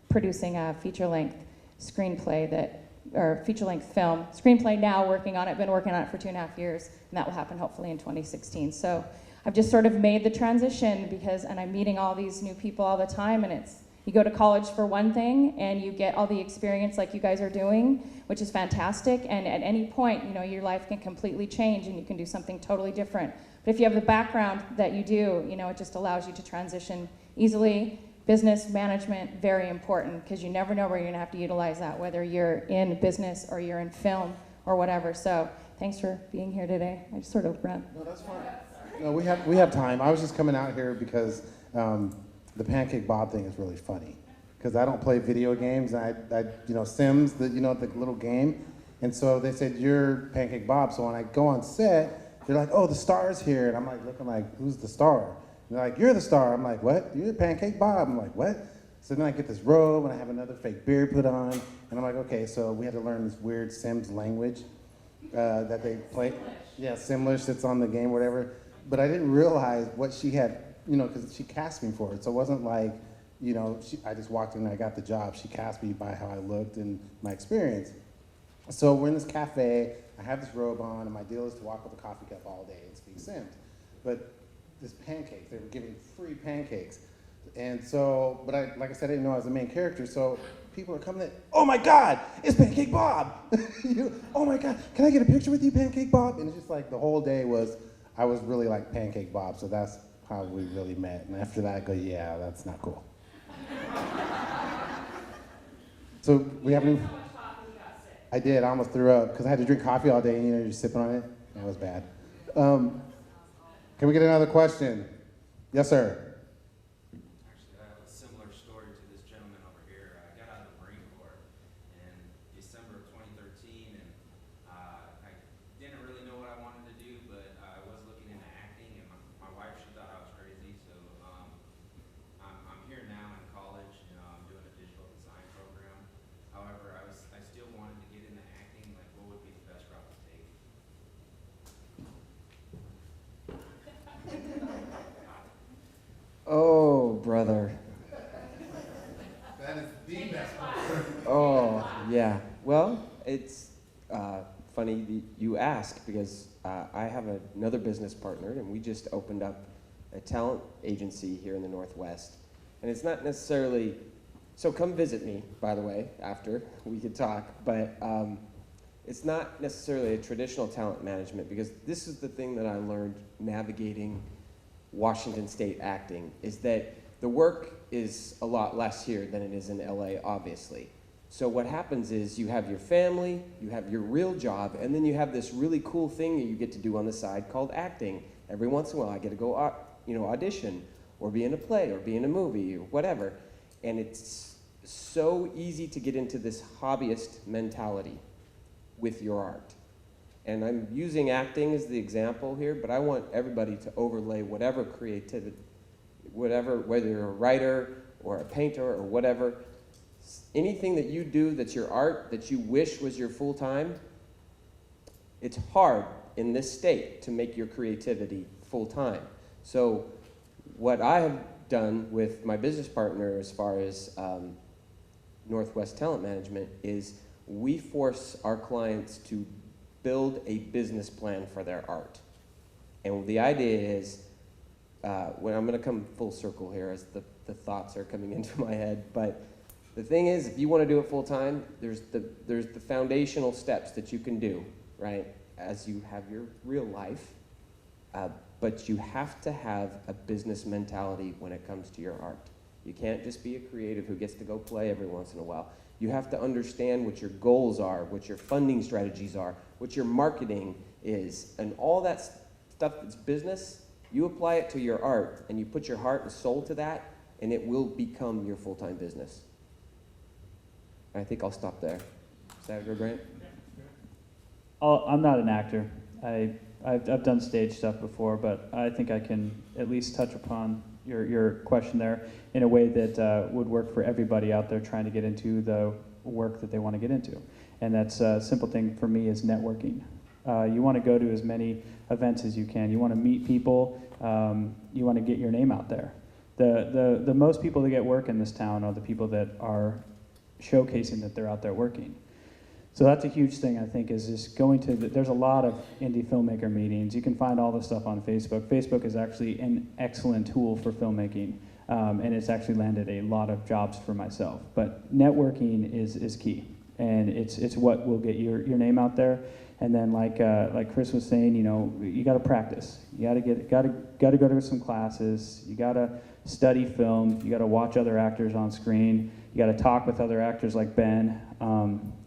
producing a feature-length screenplay or feature-length film. Screenplay now, working on it, been working on it for 2.5 years, and that will happen hopefully in 2016. So I've just sort of made the transition and I'm meeting all these new people all the time, and you go to college for one thing, and you get all the experience like you guys are doing, which is fantastic, and at any point, your life can completely change, and you can do something totally different. But if you have the background that you do, it just allows you to transition easily. Business management, very important, because you never know where you're going to have to utilize that, whether you're in business or you're in film or whatever. So thanks for being here today. I just sort of ran. No, that's fine. No, we have time. I was just coming out here because the Pancake Bob thing is really funny, because I don't play video games. I Sims, the little game, and so they said you're Pancake Bob. So when I go on set, they're like, oh, the star's here, and I'm like looking like, who's the star? And they're like, you're the star. I'm like, what? You're Pancake Bob. I'm like, what? So then I get this robe, and I have another fake beard put on, and I'm like, okay, so we had to learn this weird Sims language that they play. Yeah, Simlish, that's on the game, whatever. But I didn't realize what she had, because she cast me for it. So it wasn't like, I just walked in and I got the job. She cast me by how I looked and my experience. So we're in this cafe, I have this robe on, and my deal is to walk with a coffee cup all day and speak Sims. But this pancake, they were giving free pancakes. And so, but like I said, I didn't know I was the main character, so people are coming in, oh my God, it's Pancake Bob! Oh my God, can I get a picture with you, Pancake Bob? And it's just like the whole day I was really like Pancake Bob, so that's how we really met. And after that, I go, yeah, that's not cool. So we haven't. I did. I almost threw up because I had to drink coffee all day, and you're just sipping on it. That was bad. Can we get another question? Yes, sir. Actually, I have a similar story to this gentleman over here. I got out of the Marine Corps in December of 2013, and I didn't really know what I wanted to do, but I was looking into acting, and my wife, she thought I was crazy, so I'm here now in college. I'm doing a digital design program. However, I still wanted to get into acting. Like, what would be the best route to take? Oh, brother. That is the best one. Oh, yeah. Well, it's funny that you ask, because I have another business partner, and we just opened up a talent agency here in the Northwest. And it's not necessarily, so come visit me, by the way, after we could talk, but it's not necessarily a traditional talent management, because this is the thing that I learned navigating Washington State acting, is that the work is a lot less here than it is in LA, obviously. So what happens is you have your family, you have your real job, and then you have this really cool thing that you get to do on the side called acting. Every once in a while, I get to go, audition, or be in a play, or be in a movie, or whatever. And it's so easy to get into this hobbyist mentality with your art. And I'm using acting as the example here, but I want everybody to overlay whatever creativity, whether you're a writer or a painter or whatever, anything that you do that's your art that you wish was your full time, it's hard in this state to make your creativity full time. So what I have done with my business partner as far as Northwest Talent Management is we force our clients to build a business plan for their art. And the idea is, when I'm going to come full circle here as the thoughts are coming into my head, but the thing is, if you want to do it full time, there's the foundational steps that you can do, right, as you have your real life, but you have to have a business mentality when it comes to your art. You can't just be a creative who gets to go play every once in a while. You have to understand what your goals are, what your funding strategies are, what your marketing is, and all that stuff that's business, you apply it to your art, and you put your heart and soul to that, and it will become your full-time business. I think I'll stop there. Is that good, Grant? I'm not an actor. I've done stage stuff before, but I think I can at least touch upon your question there in a way that would work for everybody out there trying to get into the work that they want to get into. And that's a simple thing for me is networking. You want to go to as many events as you can. You want to meet people. You want to get your name out there. The most people that get work in this town are the people that are showcasing that they're out there working. So that's a huge thing, I think, is just going to, there's a lot of indie filmmaker meetings. You can find all this stuff on Facebook. Facebook is actually an excellent tool for filmmaking, and it's actually landed a lot of jobs for myself. But networking is key, and it's what will get your name out there. And then like Chris was saying, you got to practice. You got to go to some classes. You got to study film. You got to watch other actors on screen. You got to talk with other actors like Ben.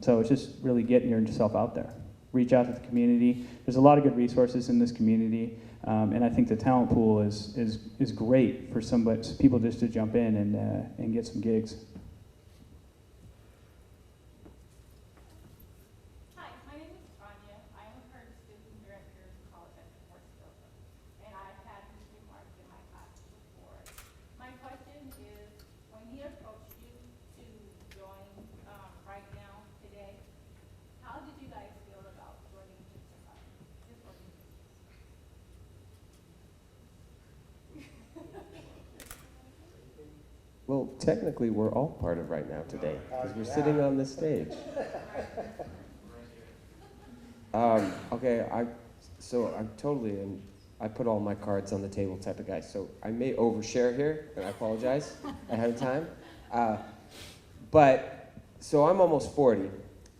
So it's just really getting yourself out there. Reach out to the community. There's a lot of good resources in this community, and I think the talent pool is great for people just to jump in and get some gigs. Hi, my name is Tanya. I am a current student director of college at Fort Stoughton, and I've had these remarks in my class before. My question is, when he approached you to join right now, today, how did you guys feel about joining this organization? Well, technically, we're all part of Right Now Today, because we're sitting on this stage. Okay, I put all my cards on the table type of guy, so I may overshare here, and I apologize ahead of time. So I'm almost 40,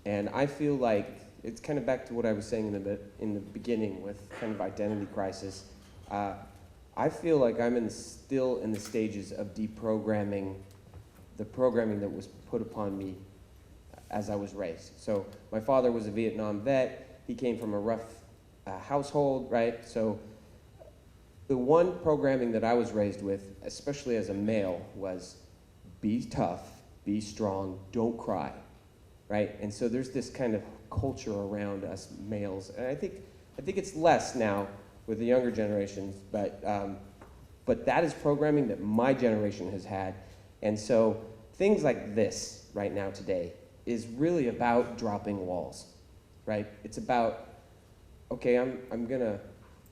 and I feel like it's kind of back to what I was saying in the beginning with kind of identity crisis. I feel like I'm still in the stages of deprogramming the programming that was put upon me as I was raised. So my father was a Vietnam vet. He came from a rough household, right? So the one programming that I was raised with, especially as a male, was be tough, be strong, don't cry, right? And so there's this kind of culture around us males, and I think it's less now with the younger generations, but that is programming that my generation has had. And so things like this right now today is really about dropping walls, right? It's about, okay, I'm gonna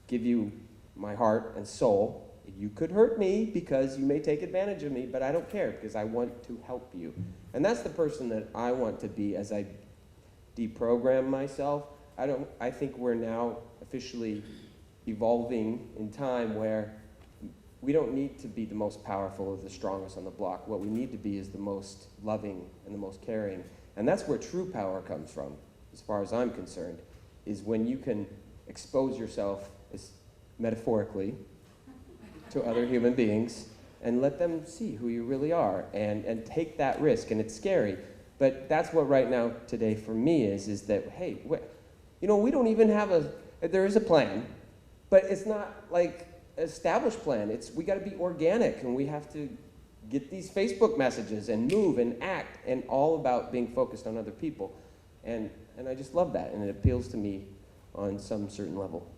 give you my heart and soul. You could hurt me because you may take advantage of me, but I don't care because I want to help you. And that's the person that I want to be as I deprogram myself. I think we're now officially evolving in time where we don't need to be the most powerful or the strongest on the block. What we need to be is the most loving and the most caring. And that's where true power comes from, as far as I'm concerned, is when you can expose yourself, metaphorically, to other human beings and let them see who you really are and take that risk. And it's scary. But that's what right now today for me is that, hey, you know, we don't even have there is a plan, but it's not like an established plan. We got to be organic, and we have to get these Facebook messages and move and act, and all about being focused on other people. And I just love that, and it appeals to me on some certain level.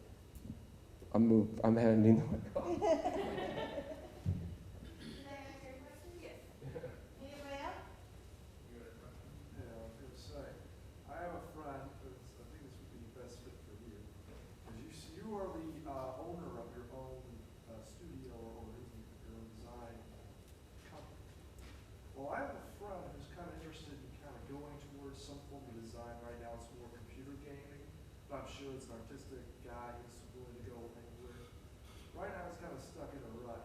I'm handing the mic off. I'm sure it's an artistic guy who's willing to go anywhere. Right now, he's kind of stuck in a rut.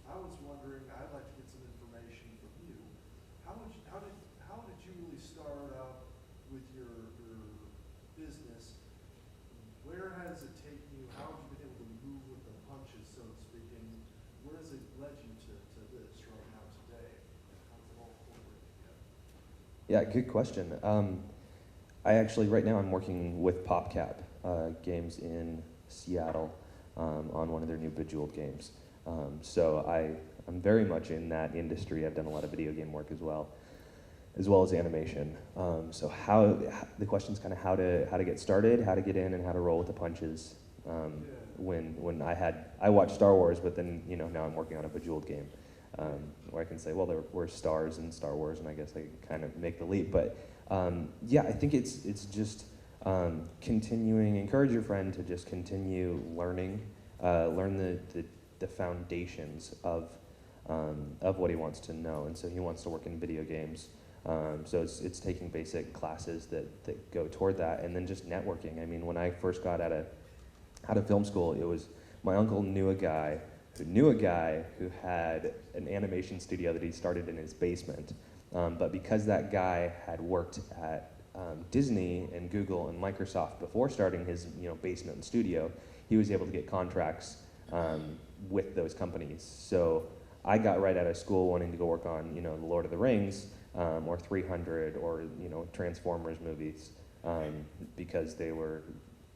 I was wondering, I'd like to get some information from you. How did you really start out with your business? Where has it taken you? How have you been able to move with the punches, so to speak? And where has it led you to this right now today? How's it all incorporated together? Yeah, good question. I actually, right now, I'm working with PopCap Games in Seattle on one of their new Bejeweled games. So I'm very much in that industry. I've done a lot of video game work as well as animation. So the question's kind of how to get started, how to get in, and how to roll with the punches. When I watched Star Wars, but then now I'm working on a Bejeweled game, where I can say, well, there were stars in Star Wars, and I guess I can kind of make the leap. But yeah, I think it's just encourage your friend to just continue learning, learn the foundations of what he wants to know. And so he wants to work in video games. So it's taking basic classes that go toward that, and then just networking. I mean, when I first got out of film school, it was my uncle knew a guy who had an animation studio that he started in his basement. But because that guy had worked at Disney and Google and Microsoft before starting his basement studio, he was able to get contracts with those companies. So I got right out of school wanting to go work on the Lord of the Rings or 300 or Transformers movies because they were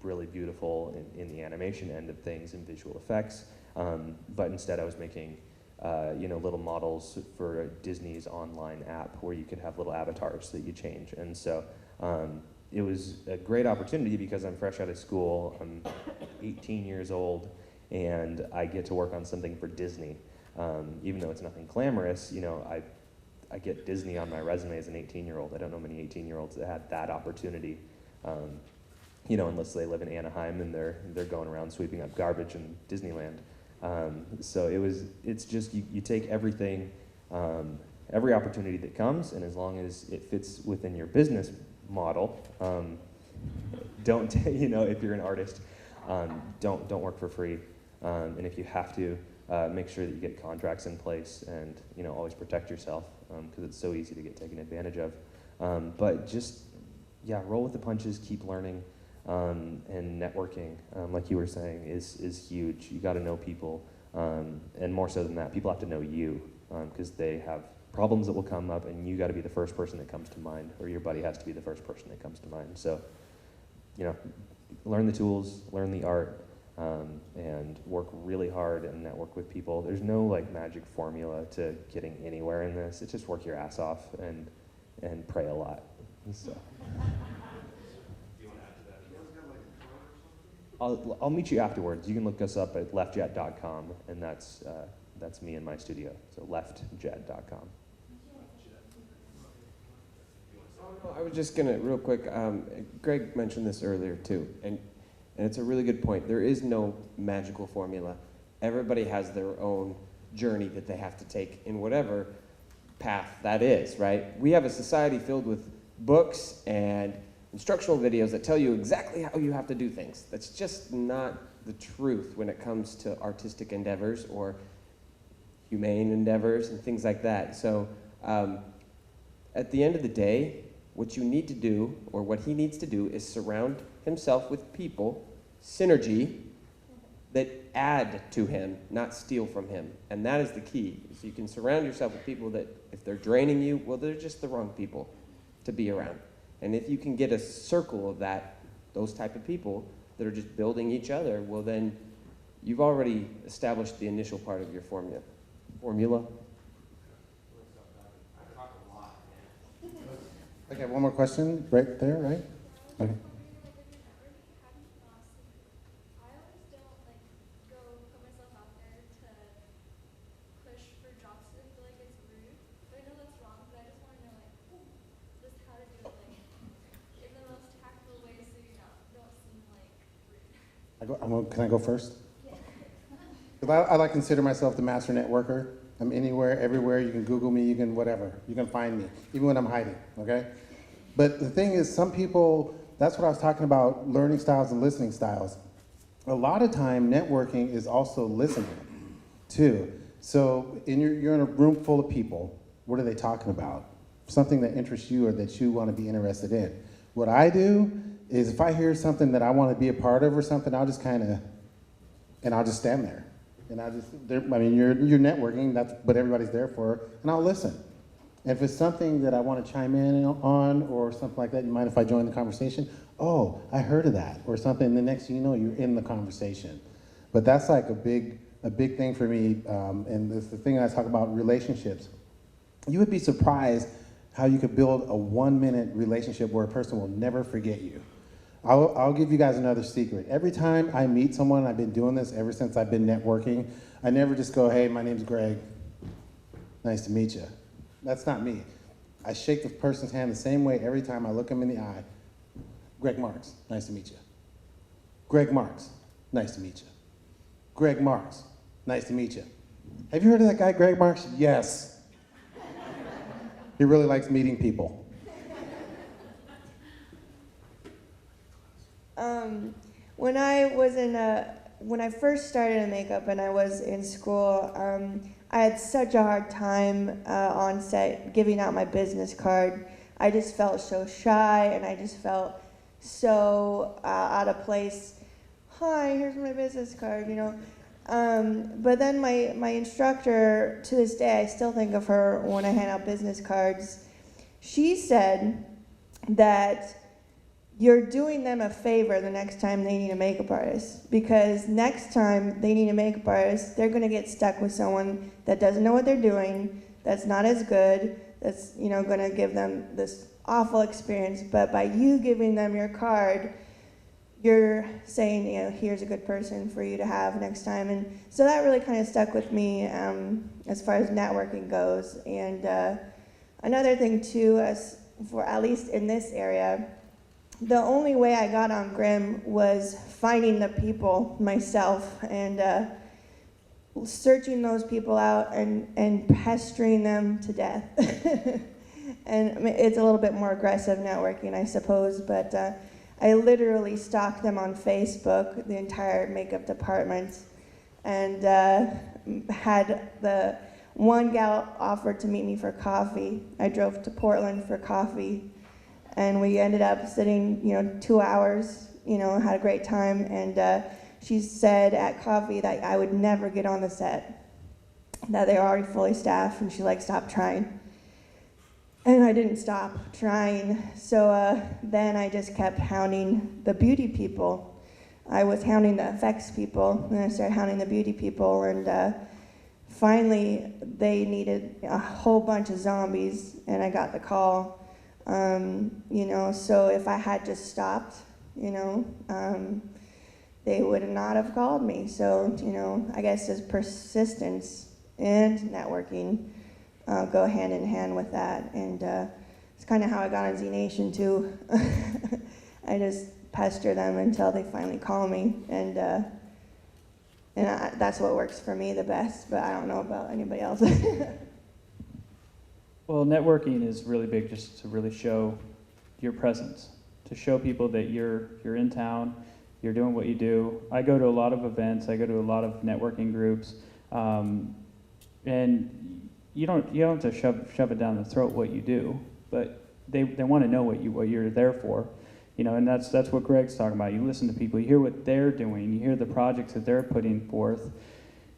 really beautiful in the animation end of things and visual effects. But instead I was making little models for Disney's online app where you could have little avatars that you change. And so it was a great opportunity because I'm fresh out of school, I'm 18 years old, and I get to work on something for Disney. Even though it's nothing glamorous, I get Disney on my resume as an 18-year-old. I don't know many 18-year-olds that had that opportunity, unless they live in Anaheim and they're going around sweeping up garbage in Disneyland. So it's just, you take everything, every opportunity that comes, and as long as it fits within your business model, don't, if you're an artist, don't work for free. And if you have to, make sure that you get contracts in place and, always protect yourself, because it's so easy to get taken advantage of. But just, roll with the punches, keep learning. And networking, like you were saying, is huge. You got to know people, and more so than that, people have to know you, because they have problems that will come up, and you got to be the first person that comes to mind, or your buddy has to be the first person that comes to mind. So, learn the tools, learn the art, and work really hard and network with people. There's no magic formula to getting anywhere in this. It's just work your ass off and pray a lot. So. I'll meet you afterwards. You can look us up at leftjet.com, and that's me and my studio. So leftjet.com. I was just gonna real quick. Greg mentioned this earlier too, and it's a really good point. There is no magical formula. Everybody has their own journey that they have to take in whatever path that is. Right? We have a society filled with books and instructional videos that tell you exactly how you have to do things. That's just not the truth when it comes to artistic endeavors or humane endeavors and things like that. So at the end of the day, what you need to do, or what he needs to do, is surround himself with people, synergy, that add to him, not steal from him. And that is the key. So you can surround yourself with people that, if they're draining you, well, they're just the wrong people. to be around. And if you can get a circle of those type of people that are just building each other, well then you've already established the initial part of your formula. Okay, one more question right there, right? Okay. Can I go first? 'Cause I like to consider myself the master networker. I'm anywhere, everywhere. You can Google me, you can whatever. You can find me, even when I'm hiding, okay? But the thing is, some people, that's what I was talking about, learning styles and listening styles. A lot of time, networking is also listening, too. So you're in a room full of people. What are they talking about? Something that interests you or that you want to be interested in. What I do is if I hear something that I want to be a part of or something, I'll just I'll just stand there. And you're networking, that's what everybody's there for, and I'll listen. And if it's something that I want to chime in on or something like that, you mind if I join the conversation? Oh, I heard of that, or something, the next thing you know, you're in the conversation. But that's like a big thing for me, and it's the thing I talk about, relationships. You would be surprised how you could build a 1-minute relationship where a person will never forget you. I'll give you guys another secret. Every time I meet someone, I've been doing this ever since I've been networking, I never just go, hey, my name's Greg, nice to meet you. That's not me. I shake the person's hand the same way every time I look them in the eye. Greg Marks, nice to meet you. Greg Marks, nice to meet you. Greg Marks, nice to meet you. Have you heard of that guy, Greg Marks? Yes. He really likes meeting people. When I first started in makeup and I was in school, I had such a hard time on set giving out my business card. I just felt so shy, and I just felt so out of place. Hi, here's my business card, you know. But then my instructor, to this day, I still think of her when I hand out business cards. She said that you're doing them a favor the next time they need a makeup artist, because next time they need a makeup artist, they're gonna get stuck with someone that doesn't know what they're doing, that's not as good, that's gonna give them this awful experience. But by you giving them your card, you're saying, here's a good person for you to have next time. And so that really kind of stuck with me as far as networking goes. And another thing too, as for at least in this area, the only way I got on Grimm was finding the people myself and searching those people out and pestering them to death. And it's a little bit more aggressive networking, I suppose, but I literally stalked them on Facebook, the entire makeup department, and had the one gal offered to meet me for coffee. I drove to Portland for coffee, and we ended up sitting, 2 hours, had a great time, and she said at coffee that I would never get on the set, that they were already fully staffed, and she stopped trying. And I didn't stop trying, so then I just kept hounding the beauty people. I was hounding the effects people, and I started hounding the beauty people, and finally they needed a whole bunch of zombies, and I got the call. So if I had just stopped, they would not have called me. So, I guess just persistence and networking go hand in hand with that. And it's kind of how I got on Z Nation too. I just pester them until they finally call me. And that's what works for me the best, but I don't know about anybody else. Well, networking is really big, just to really show your presence, to show people that you're in town, you're doing what you do. I go to a lot of events, I go to a lot of networking groups, and you don't have to shove it down the throat what you do, but they want to know what you're there for, and that's what Greg's talking about. You listen to people, you hear what they're doing, you hear the projects that they're putting forth.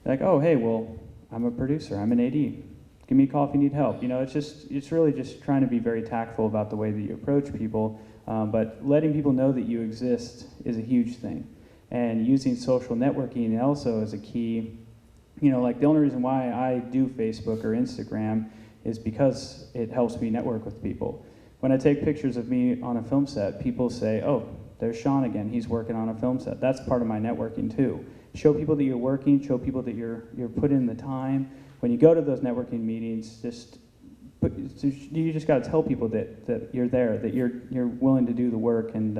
You're like, oh, hey, well, I'm a producer, I'm an AD. give me a call if you need help. You know, it's really just trying to be very tactful about the way that you approach people, but letting people know that you exist is a huge thing. And using social networking also is a key. You know, like the only reason why I do Facebook or Instagram is because it helps me network with people. When I take pictures of me on a film set, people say, oh, there's Sean again, he's working on a film set. That's part of my networking too. Show people that you're working, show people that you're putting in the time. When you go to those networking meetings, you just got to tell people that you're there, that you're willing to do the work, and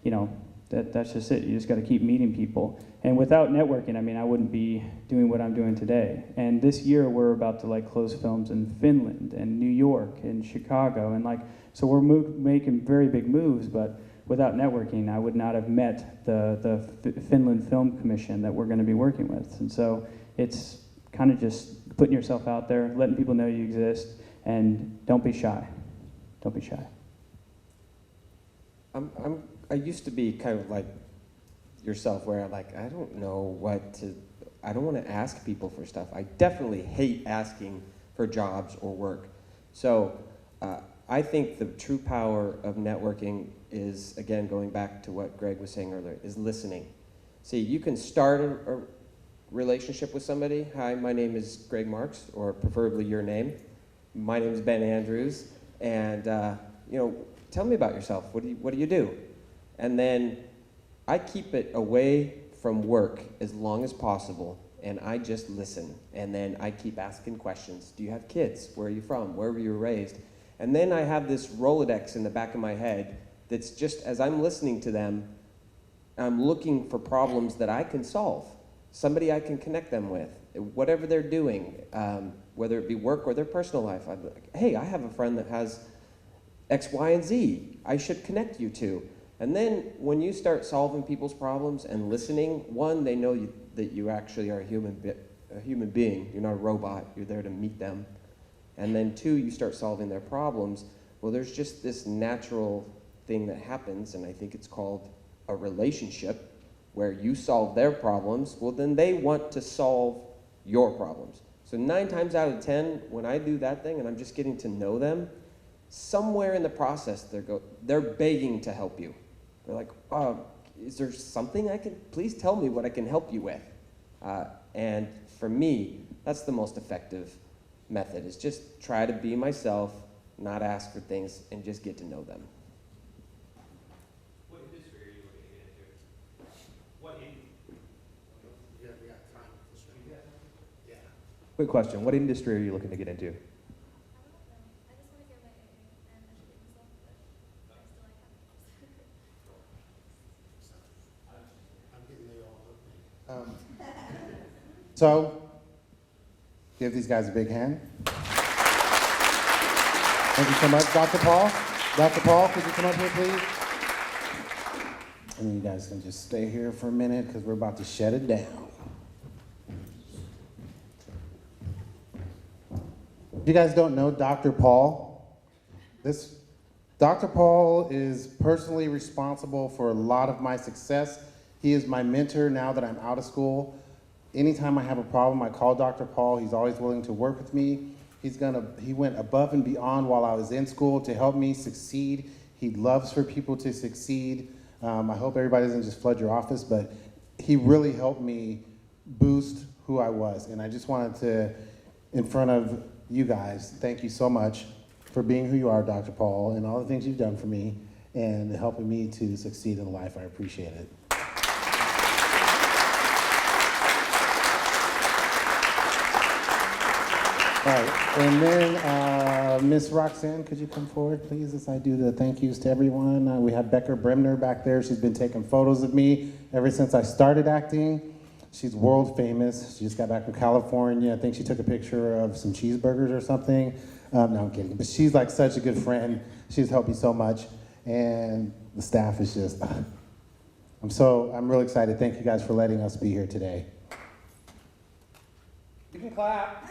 you know, that's just it. You just got to keep meeting people. And without networking, I mean, I wouldn't be doing what I'm doing today. And this year, we're about to like close films in Finland and New York and Chicago, and like, so we're making very big moves. But without networking, I would not have met the Finland Film Commission that we're going to be working with. And so it's kind of just putting yourself out there, letting people know you exist, and don't be shy. Don't be shy. I used to be kind of like yourself, where I don't know I don't want to ask people for stuff. I definitely hate asking for jobs or work. So I think the true power of networking is, again, going back to what Greg was saying earlier, is listening. See, you can start a relationship with somebody. Hi, my name is Greg Marks, or preferably your name. My name is Ben Andrews, and you know, tell me about yourself. What do you do? And then I keep it away from work as long as possible, and I just listen. And then I keep asking questions. Do you have kids? Where are you from? Where were you raised? And then I have this Rolodex in the back of my head that's just, as I'm listening to them, I'm looking for problems that I can solve, somebody I can connect them with, whatever they're doing, whether it be work or their personal life. I'm like, hey, I have a friend that has X, Y, and Z. I should connect you to. And then when you start solving people's problems and listening, one, they know that you actually are a human being. You're not a robot. You're there to meet them. And then two, you start solving their problems. Well, there's just this natural thing that happens, and I think it's called a relationship, where you solve their problems. Well, then they want to solve your problems. So 9 times out of 10, when I do that thing and I'm just getting to know them, somewhere in the process they're begging to help you. They're like, is there something please tell me what I can help you with. And for me, that's the most effective method, is just try to be myself, not ask for things, and just get to know them. What industry are you looking to get into? What we got time for this one. Yeah. Quick question, what industry are you looking to get into? So, give these guys a big hand. Thank you so much, Dr. Paul. Dr. Paul, could you come up here, please? And you guys can just stay here for a minute, because we're about to shut it down. If you guys don't know Dr. Paul, Dr. Paul is personally responsible for a lot of my success. He is my mentor now that I'm out of school. Anytime I have a problem, I call Dr. Paul. He's always willing to work with me. He went above and beyond while I was in school to help me succeed. He loves for people to succeed. I hope everybody doesn't just flood your office, but he really helped me boost who I was. And I just wanted to, in front of you guys, thank you so much for being who you are, Dr. Paul, and all the things you've done for me and helping me to succeed in life. I appreciate it. All right, and then Miss Roxanne, could you come forward, please, as I do the thank yous to everyone. We have Becker Bremner back there. She's been taking photos of me ever since I started acting. She's world famous. She just got back from California. I think she took a picture of some cheeseburgers or something. No, I'm kidding. But she's like such a good friend. She's helped me so much. And the staff is just, I'm really excited. Thank you guys for letting us be here today. You can clap.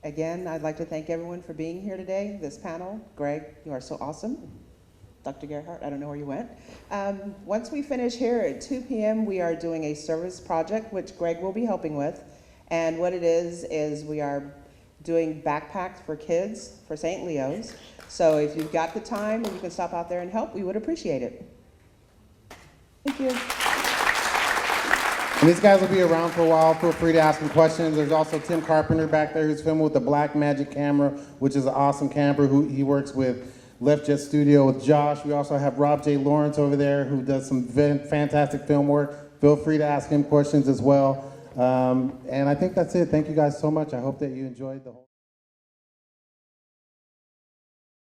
Again, I'd like to thank everyone for being here today, this panel. Greg, you are so awesome. Dr. Gerhardt, I don't know where you went. Once we finish here at 2 p.m., we are doing a service project, which Greg will be helping with. And what it is we are doing backpacks for kids for St. Leo's. So if you've got the time and you can stop out there and help, we would appreciate it. Thank you. And these guys will be around for a while. Feel free to ask them questions. There's also Tim Carpenter back there who's filming with the Black Magic camera, which is an awesome camera. He works with Left Jet Studio with Josh. We also have Rob J. Lawrence over there who does some fantastic film work. Feel free to ask him questions as well. And I think that's it. Thank you guys so much. I hope that you enjoyed the whole